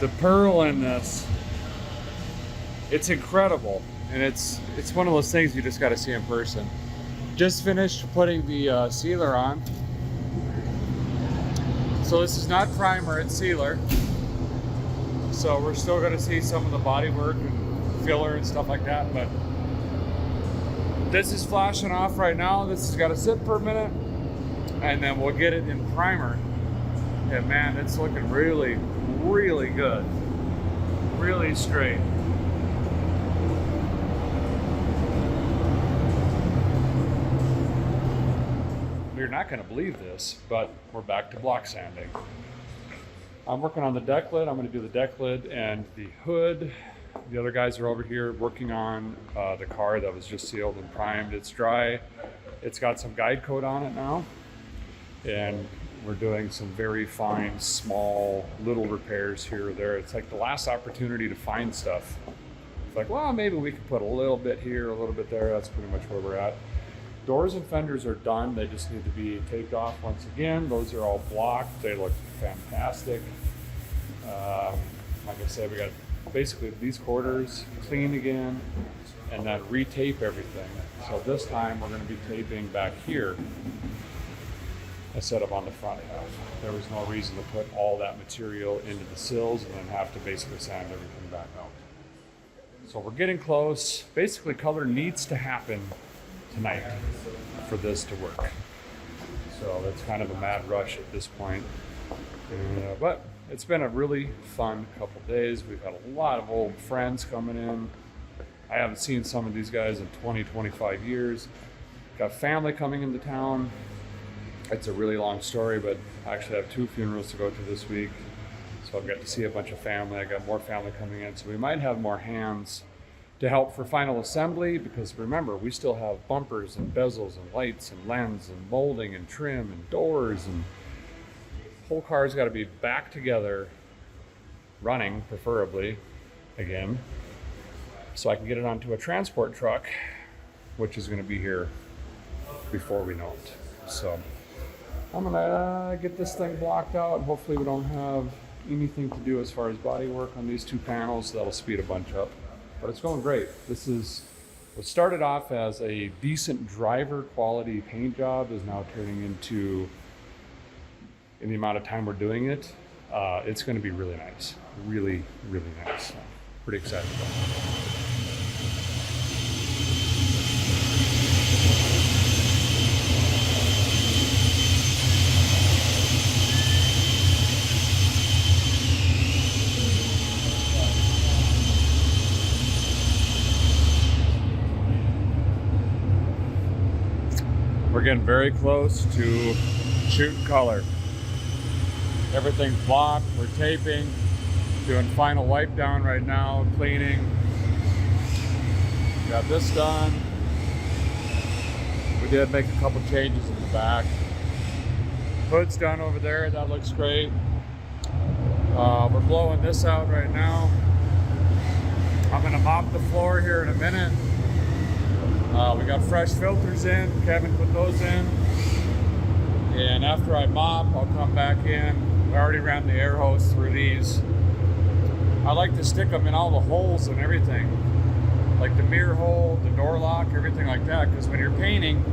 The pearl in this, it's incredible. And it's one of those things you just gotta see in person. Just finished putting the sealer on. So this is not primer, it's sealer. So we're still gonna see some of the body work and filler and stuff like that, but this is flashing off right now. This has gotta sit for a minute and then we'll get it in primer. And man, it's looking really, really good. Really straight. You're not gonna believe this, but we're back to block sanding. I'm working on the deck lid. I'm gonna do the deck lid and the hood. The other guys are over here working on the car that was just sealed and primed. It's dry. It's got some guide coat on it now. And we're doing some very fine, small, little repairs here or there. It's like the last opportunity to find stuff. It's like, well, maybe we could put a little bit here, a little bit there. That's pretty much where we're at. Doors and fenders are done. They just need to be taped off once again. Those are all blocked. They look fantastic. Like I said, we got basically these quarters clean again and then retape everything. So this time we're going to be taping back here instead of on the front half. There was no reason to put all that material into the sills and then have to basically sand everything back out. So we're getting close. Basically, color needs to happen tonight for this to work. So that's kind of a mad rush at this point. But it's been a really fun couple days. We've had a lot of old friends coming in. I haven't seen some of these guys in 20, 25 years. Got family coming into town. It's a really long story, but I actually have 2 funerals to go to this week. So I've got to see a bunch of family. I got more family coming in. So we might have more hands to help for final assembly, because remember, we still have bumpers and bezels and lights and lens and molding and trim and doors, and the whole car's got to be back together, running preferably again, so I can get it onto a transport truck, which is going to be here before we know it. So I'm gonna get this thing blocked out. Hopefully we don't have anything to do as far as body work on these 2 panels. That'll speed a bunch up, but it's going great. This is what started off as a decent driver quality paint job is now turning into, in the amount of time we're doing it, it's going to be really nice. Really, really nice. Pretty excited about it. We're getting very close to shooting color. Everything's blocked, we're taping, doing final wipe down right now, cleaning. Got this done. We did make a couple changes in the back. Hood's done over there, that looks great. We're blowing this out right now. I'm gonna mop the floor here in a minute. We got fresh filters in, Kevin put those in. And after I mop, I'll come back in. I already ran the air hose through these. I like to stick them in all the holes and everything. Like the mirror hole, the door lock, everything like that. Because when you're painting,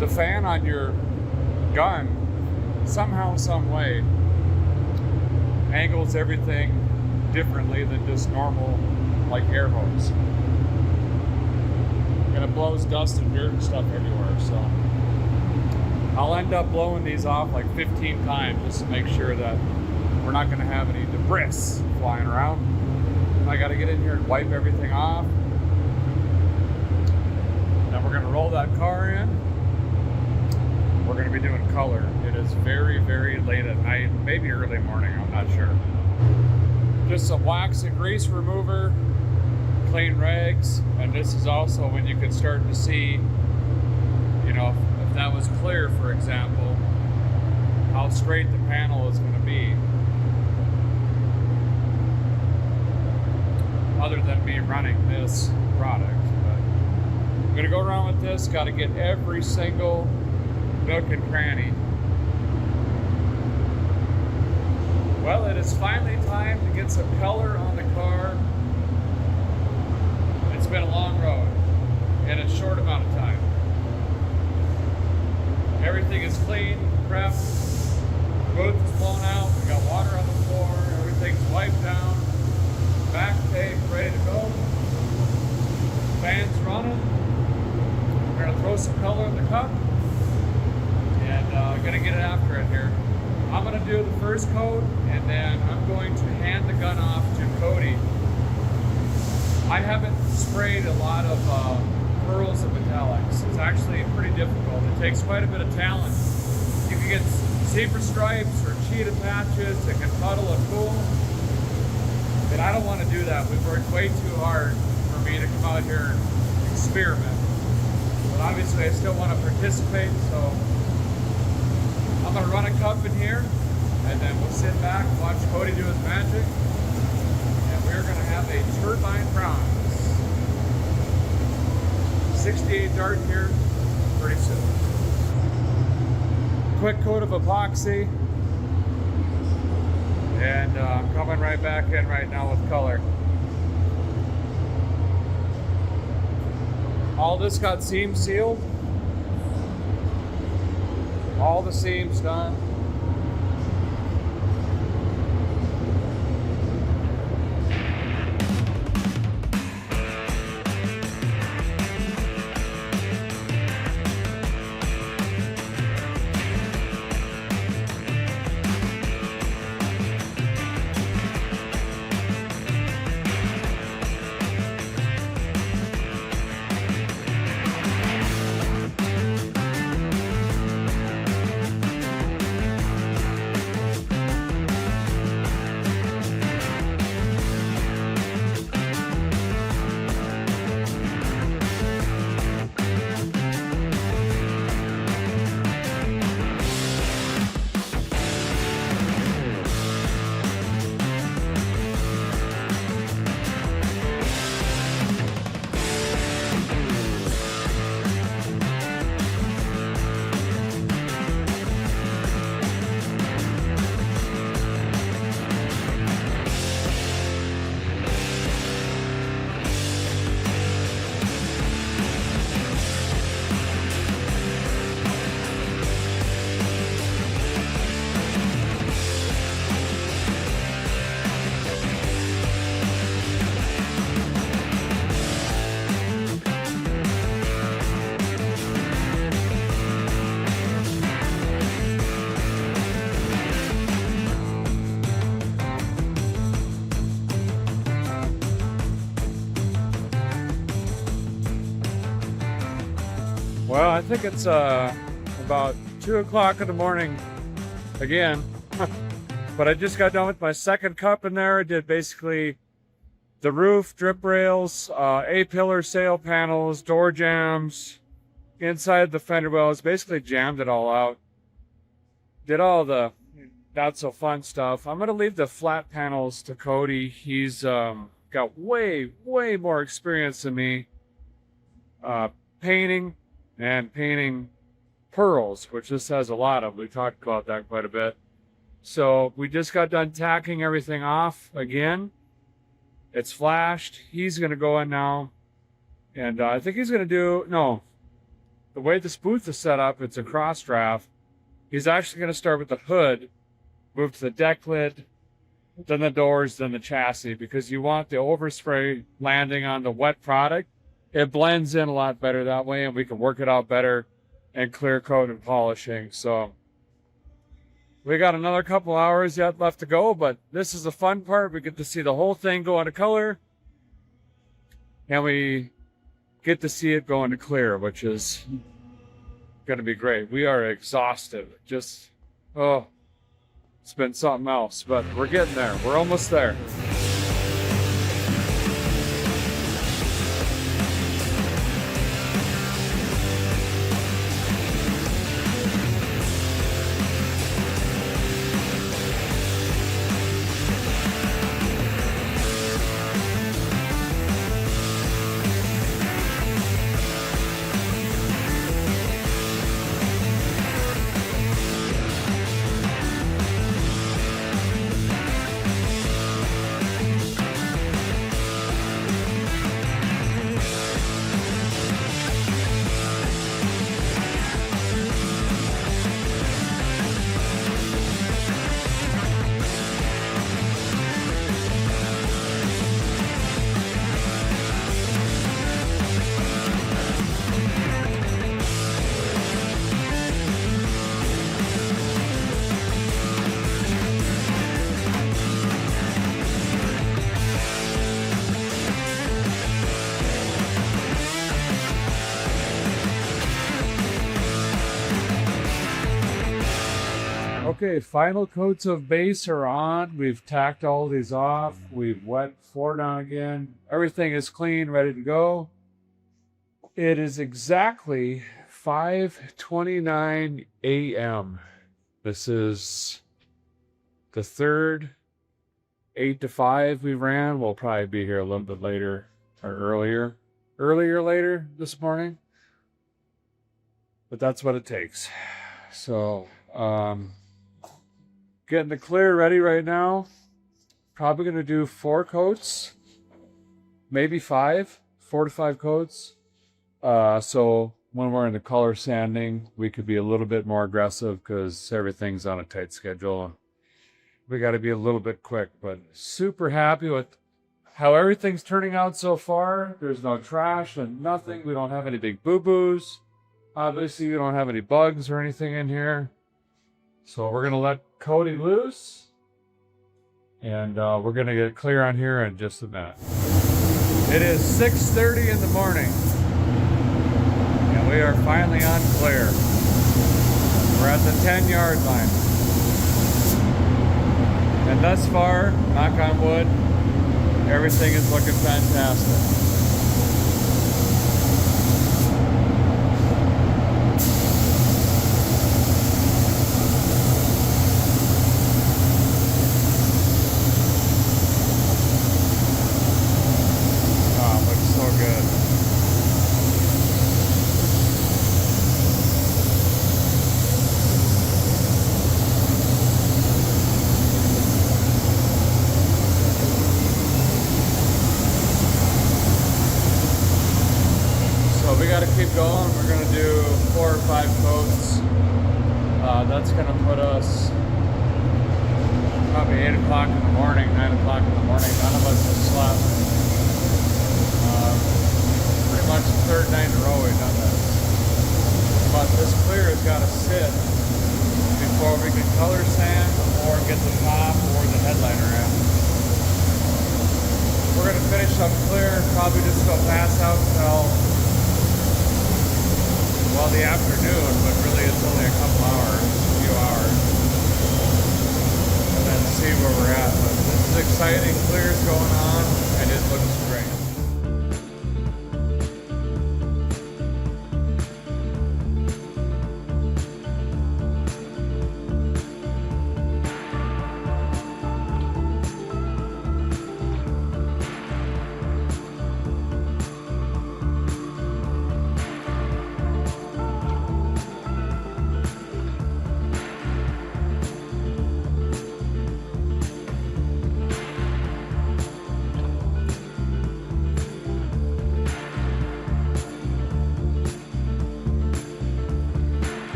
the fan on your gun, somehow, some way, angles everything differently than just normal, like air hose. And it blows dust and dirt and stuff everywhere, so I'll end up blowing these off like 15 times just to make sure that we're not going to have any debris flying around. I got to get in here and wipe everything off. Then we're going to roll that car in. We're going to be doing color. It is very, very late at night, maybe early morning, I'm not sure. Just some wax and grease remover, clean rags, and this is also when you can start to see, you know, if that was clear, for example, how straight the panel is going to be, other than me running this product. But I'm going to go around with this, got to get every single nook and cranny. Well, it is finally time to get some color on the car. It's been a long road in a short amount of time. Everything is clean, prepped, booth is blown out, we got water on the floor, everything's wiped down, back tape ready to go, fan's running. We're gonna throw some color in the cup and gonna get it after it here. I'm gonna do the first coat and then I'm going to hand the gun off to Cody. I haven't sprayed a lot of pearls and metallics. It's actually pretty difficult. It takes quite a bit of talent. You can get zebra stripes or cheetah patches that can puddle and cool. And I don't want to do that. We've worked way too hard for me to come out here and experiment. But obviously I still want to participate, so I'm going to run a cup in here and then we'll sit back and watch Cody do his magic. We're going to have a turbine bronze 68 Dart here pretty soon. Quick coat of epoxy, and I'm coming right back in right now with color. All this got seam sealed. All the seams done. Well, I think it's about 2 o'clock in the morning again. But I just got done with my second cup in there. I did basically the roof, drip rails, A-pillar sail panels, door jambs, inside the fender wells. Basically jammed it all out. Did all the not so fun stuff. I'm going to leave the flat panels to Cody. He's got way more experience than me painting and painting pearls, which this has a lot of. We talked about that quite a bit. So we just got done tacking everything off again. It's flashed. He's going to go in now. And I think he's going to do, no, the way this booth is set up, it's a cross draft. He's actually going to start with the hood, move to the deck lid, then the doors, then the chassis, because you want the overspray landing on the wet product. It blends in a lot better that way, and we can work it out better and clear coat and polishing. So we got another couple hours yet left to go, but this is the fun part. We get to see the whole thing go into color, and we get to see it go into clear, which is going to be great. We are exhausted. Just, oh, it's been something else, but we're getting there. We're almost there. Okay, final coats of base are on. We've tacked all these off. We've wet floor down again. Everything is clean, ready to go. It is exactly 5:29 a.m. This is the third 8 to 5 we ran. We'll probably be here a little bit later or later this morning. But that's what it takes. So, getting the clear ready right now. Probably going to do 4 coats, maybe 5, 4 to 5 coats. So when we're in the color sanding, we could be a little bit more aggressive because everything's on a tight schedule. We got to be a little bit quick, but super happy with how everything's turning out so far. There's no trash and nothing. We don't have any big boo-boos. Obviously, we don't have any bugs or anything in here. So we're going to let Cody loose, and we're going to get clear on here in just a minute. It is 6:30 in the morning, and we are finally on clear. We're at the 10-yard line. And thus far, knock on wood, everything is looking fantastic. We got to keep going. We're going to do 4 or 5 coats. That's going to put us probably 8 o'clock in the morning, 9 o'clock in the morning. None of us have slept. Pretty much the third night in a row we've done this. But this clear has got to sit before we can color sand or get the top or the headliner in. We're going to finish up clear, probably just go pass out until well, the afternoon, but really it's only a couple hours, a few hours. And then see where we're at. But this is exciting, clear's going on, and it looks great.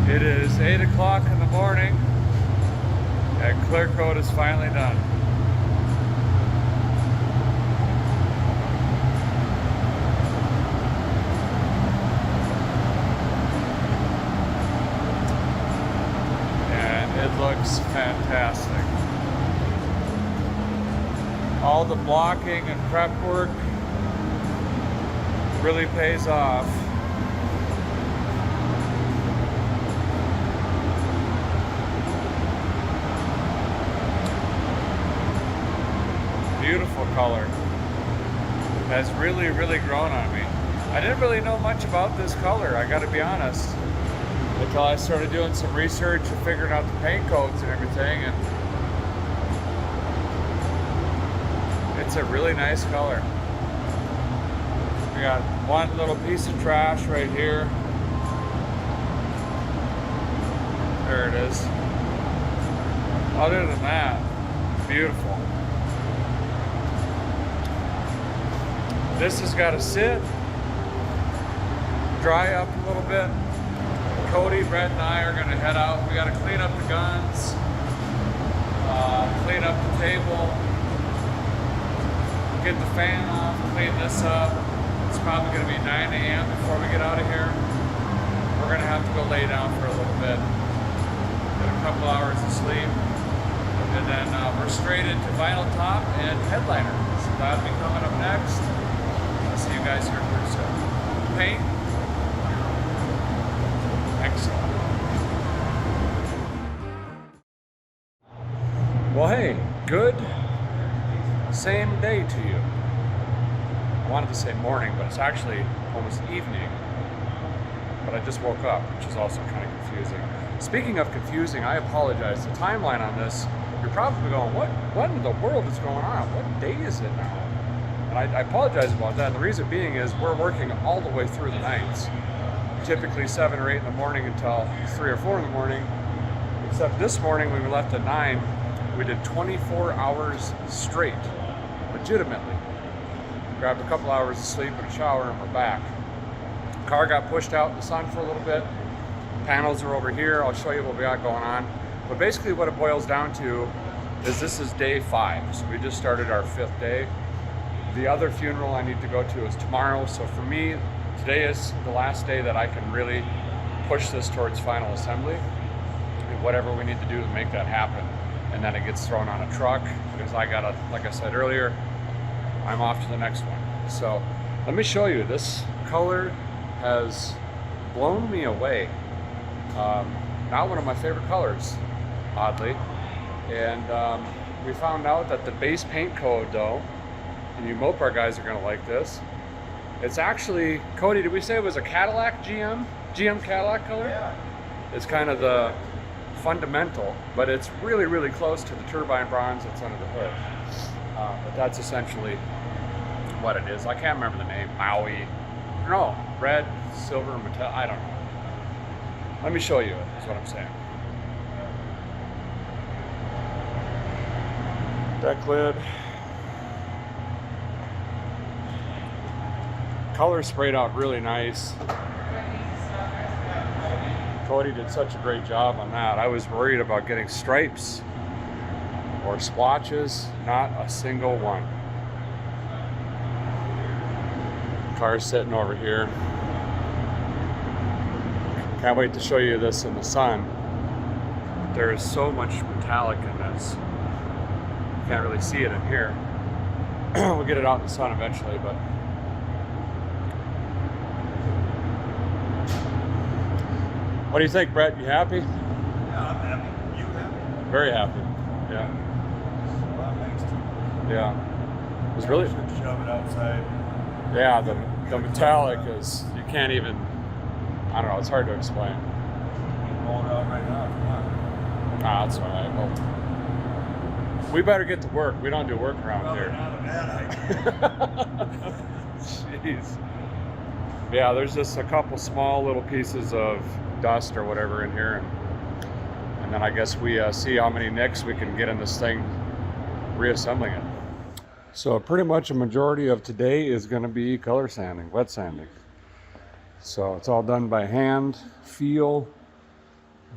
It is 8 o'clock in the morning and clear coat is finally done. And it looks fantastic. All the blocking and prep work really pays off. Beautiful color. Has really, really grown on me. I didn't really know much about this color, I gotta be honest, until I started doing some research and figuring out the paint codes and everything, and it's a really nice color. We got one little piece of trash right here. There it is. Other than that, beautiful. This has got to sit, dry up a little bit. Cody, Brett, and I are going to head out. We got to clean up the guns, clean up the table, get the fan off, clean this up. It's probably going to be 9 a.m. before we get out of here. We're going to have to go lay down for a little bit, get a couple hours of sleep, and then we're straight into vinyl top and headliner. So that'll be coming up next. See you guys here pretty soon. Paint. Excellent. Well, hey, good same day to you. I wanted to say morning, but it's actually almost evening. But I just woke up, which is also kind of confusing. Speaking of confusing, I apologize. The timeline on this, you're probably going, what in the world is going on? What day is it now? And I apologize about that. The reason being is we're working all the way through the nights. Typically 7 or 8 in the morning until 3 or 4 in the morning. Except this morning when we left at 9, we did 24 hours straight, legitimately. Grabbed a couple hours of sleep and a shower and we're back. Car got pushed out in the sun for a little bit. Panels are over here. I'll show you what we got going on. But basically what it boils down to is this is day 5. So we just started our 5th day. The other funeral I need to go to is tomorrow. So for me, today is the last day that I can really push this towards final assembly and whatever we need to do to make that happen. And then it gets thrown on a truck because I gotta, like I said earlier, I'm off to the next one. So let me show you. This color has blown me away. Not one of my favorite colors, oddly. And we found out that the base paint code though, and you Mopar guys are gonna like this, it's actually, Cody, did we say it was a Cadillac GM Cadillac color? Yeah. It's kind of the fundamental, but it's really, really close to the turbine bronze that's under the hood. But that's essentially what it is. I can't remember the name. Maui. No, red, silver, metal. I don't know. Let me show you, is what I'm saying. Deck lid. Color sprayed out really nice. Cody did such a great job on that. I was worried about getting stripes or splotches, not a single one. Car's sitting over here. Can't wait to show you this in the sun. There is so much metallic in this. Can't really see it in here. We'll get it out in the sun eventually, but what do you think, Brett? You happy? Yeah, I'm happy. You happy? Very happy. Yeah. Well, thanks to Yeah. It was really. should shove it outside. Yeah, the metallic is, you can't even, I don't know, it's hard to explain. Roll it out right now. Come on. That's all right. Well, we better get to work. We don't do work around Probably here. not a bad idea. Jeez. Yeah, there's just a couple small little pieces of dust or whatever in here, and then I guess we see how many nicks we can get in this thing, reassembling it. So pretty much a majority of today is going to be color sanding, wet sanding. So it's all done by hand, feel,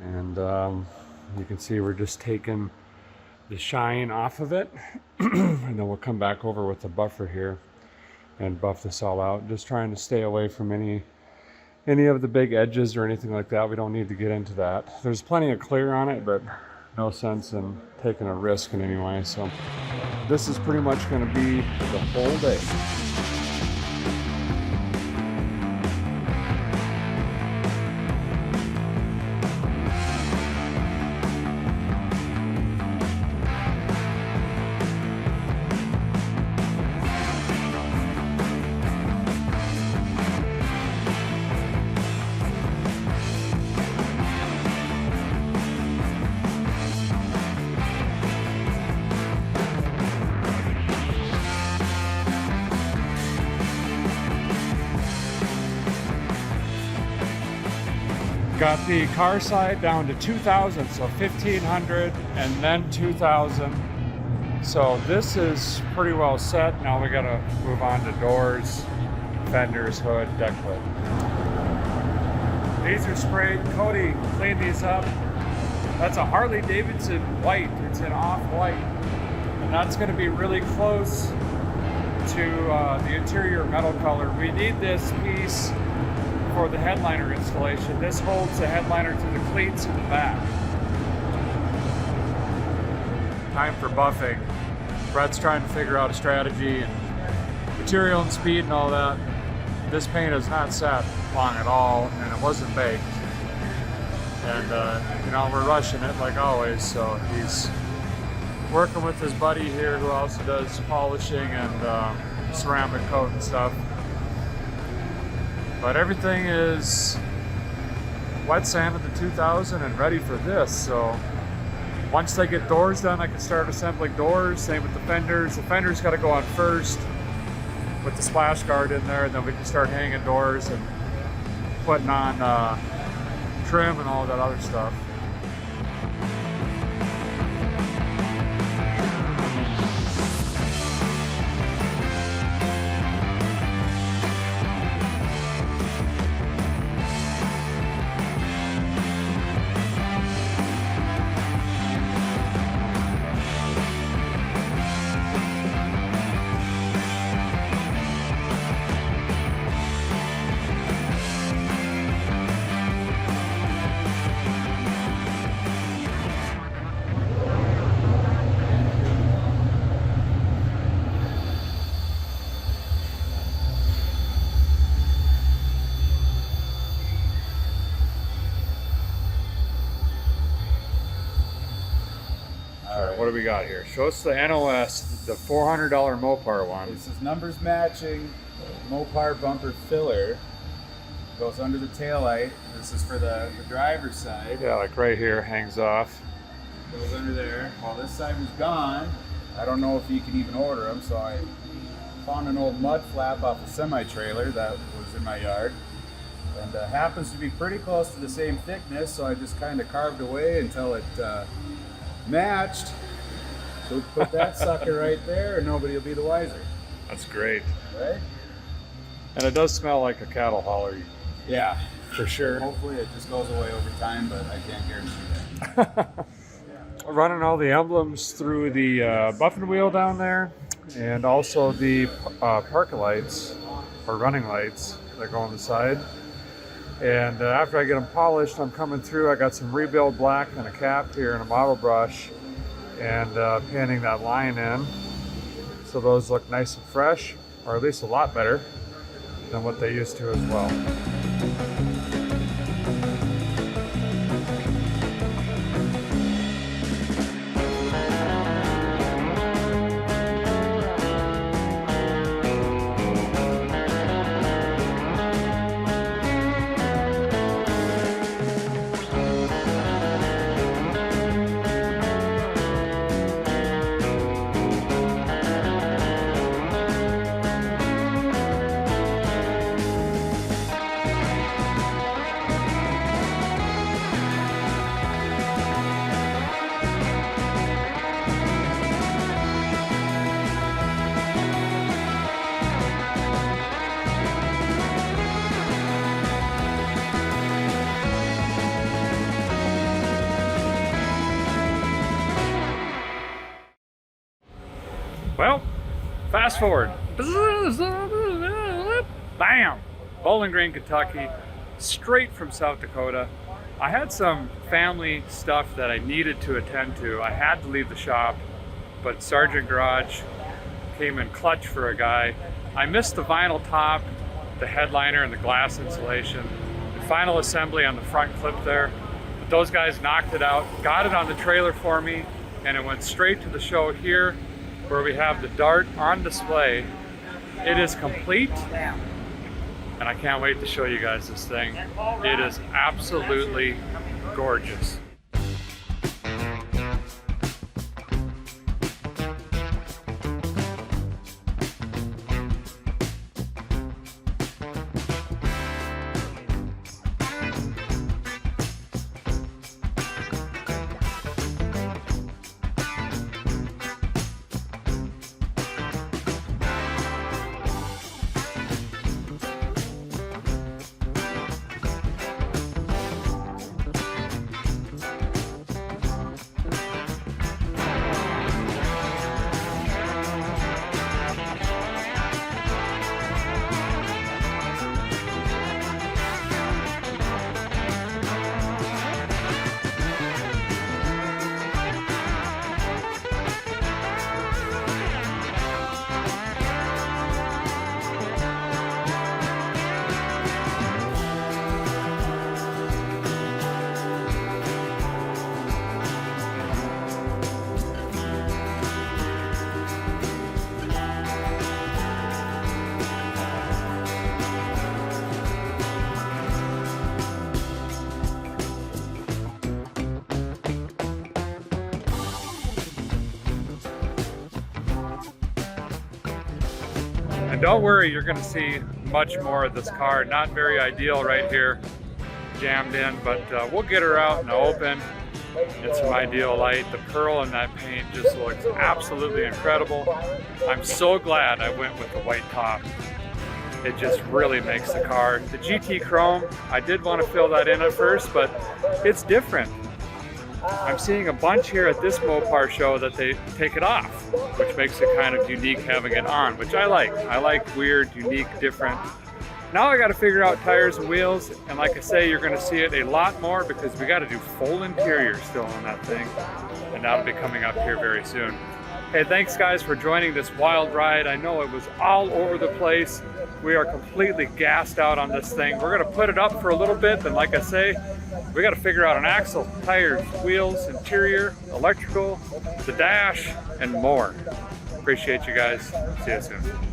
and you can see we're just taking the shine off of it, and then we'll come back over with the buffer here and buff this all out. Just trying to stay away from any of the big edges or anything like that. We don't need to get into that. There's plenty of clear on it, but no sense in taking a risk in any way. So this is pretty much going to be the whole day. Got the car side down to 2,000, so 1,500 and then 2,000. So this is pretty well set. Now we gotta move on to doors, fenders, hood, deck lid. These are sprayed. Cody cleaned these up. That's a Harley Davidson white. It's an off-white. And that's gonna be really close to the interior metal color. We need this piece for the headliner installation. This holds the headliner to the cleats in the back. Time for buffing. Brett's trying to figure out a strategy and material and speed and all that. This paint is not set long at all, and it wasn't baked. And you know, we're rushing it like always, so he's working with his buddy here who also does polishing and ceramic coat and stuff. But everything is wet sanded to 2,000 and ready for this. So once they get doors done, I can start assembling doors. Same with the fenders. The fenders got to go on first with the splash guard in there, and then we can start hanging doors and putting on trim and all that other stuff. What do we got here? Show us the NOS, the $400 Mopar one. This is numbers matching Mopar bumper filler. Goes under the taillight. This is for the driver's side. Yeah, like right here, hangs off. Goes under there. Well, this side was gone. I don't know if you can even order them, so I found an old mud flap off a semi-trailer that was in my yard. And happens to be pretty close to the same thickness, so I just kind of carved away until it matched. Put that sucker right there and nobody will be the wiser. That's great. Right? And it does smell like a cattle hauler. Yeah. For sure. Hopefully it just goes away over time, but I can't guarantee that. Running all the emblems through the buffing wheel down there, and also the park lights, or running lights that go on the side. And after I get them polished, I'm coming through. I got some rebuild black and a cap here and a model brush, and painting that line in. So those look nice and fresh, or at least a lot better than what they used to as well. Well, fast forward. Bam! Bowling Green, Kentucky, straight from South Dakota. I had some family stuff that I needed to attend to. I had to leave the shop, but Sargent Garage came in clutch for a guy. I missed the vinyl top, the headliner, and the glass insulation. The final assembly on the front clip there. But those guys knocked it out, got it on the trailer for me, and it went straight to the show here, where we have the Dart on display. It is complete, and I can't wait to show you guys this thing. It is absolutely gorgeous. And don't worry, you're gonna see much more of this car. Not very ideal right here, jammed in, but we'll get her out in the open in some ideal light. The pearl in that paint just looks absolutely incredible. I'm so glad I went with the white top. It just really makes the car. The GT Chrome, I did want to fill that in at first, but it's different. I'm seeing a bunch here at this Mopar show that they take it off, which makes it kind of unique having it on, which I like. I like weird, unique, different. Now I got to figure out tires and wheels, and like I say, you're going to see it a lot more because we got to do full interior still on that thing, and that'll be coming up here very soon. Hey, thanks guys for joining this wild ride. I know it was all over the place. We are completely gassed out on this thing. We're going to put it up for a little bit, and like I say, we got to figure out an axle, tires, wheels, interior, electrical, the dash, and more. Appreciate you guys. See you soon.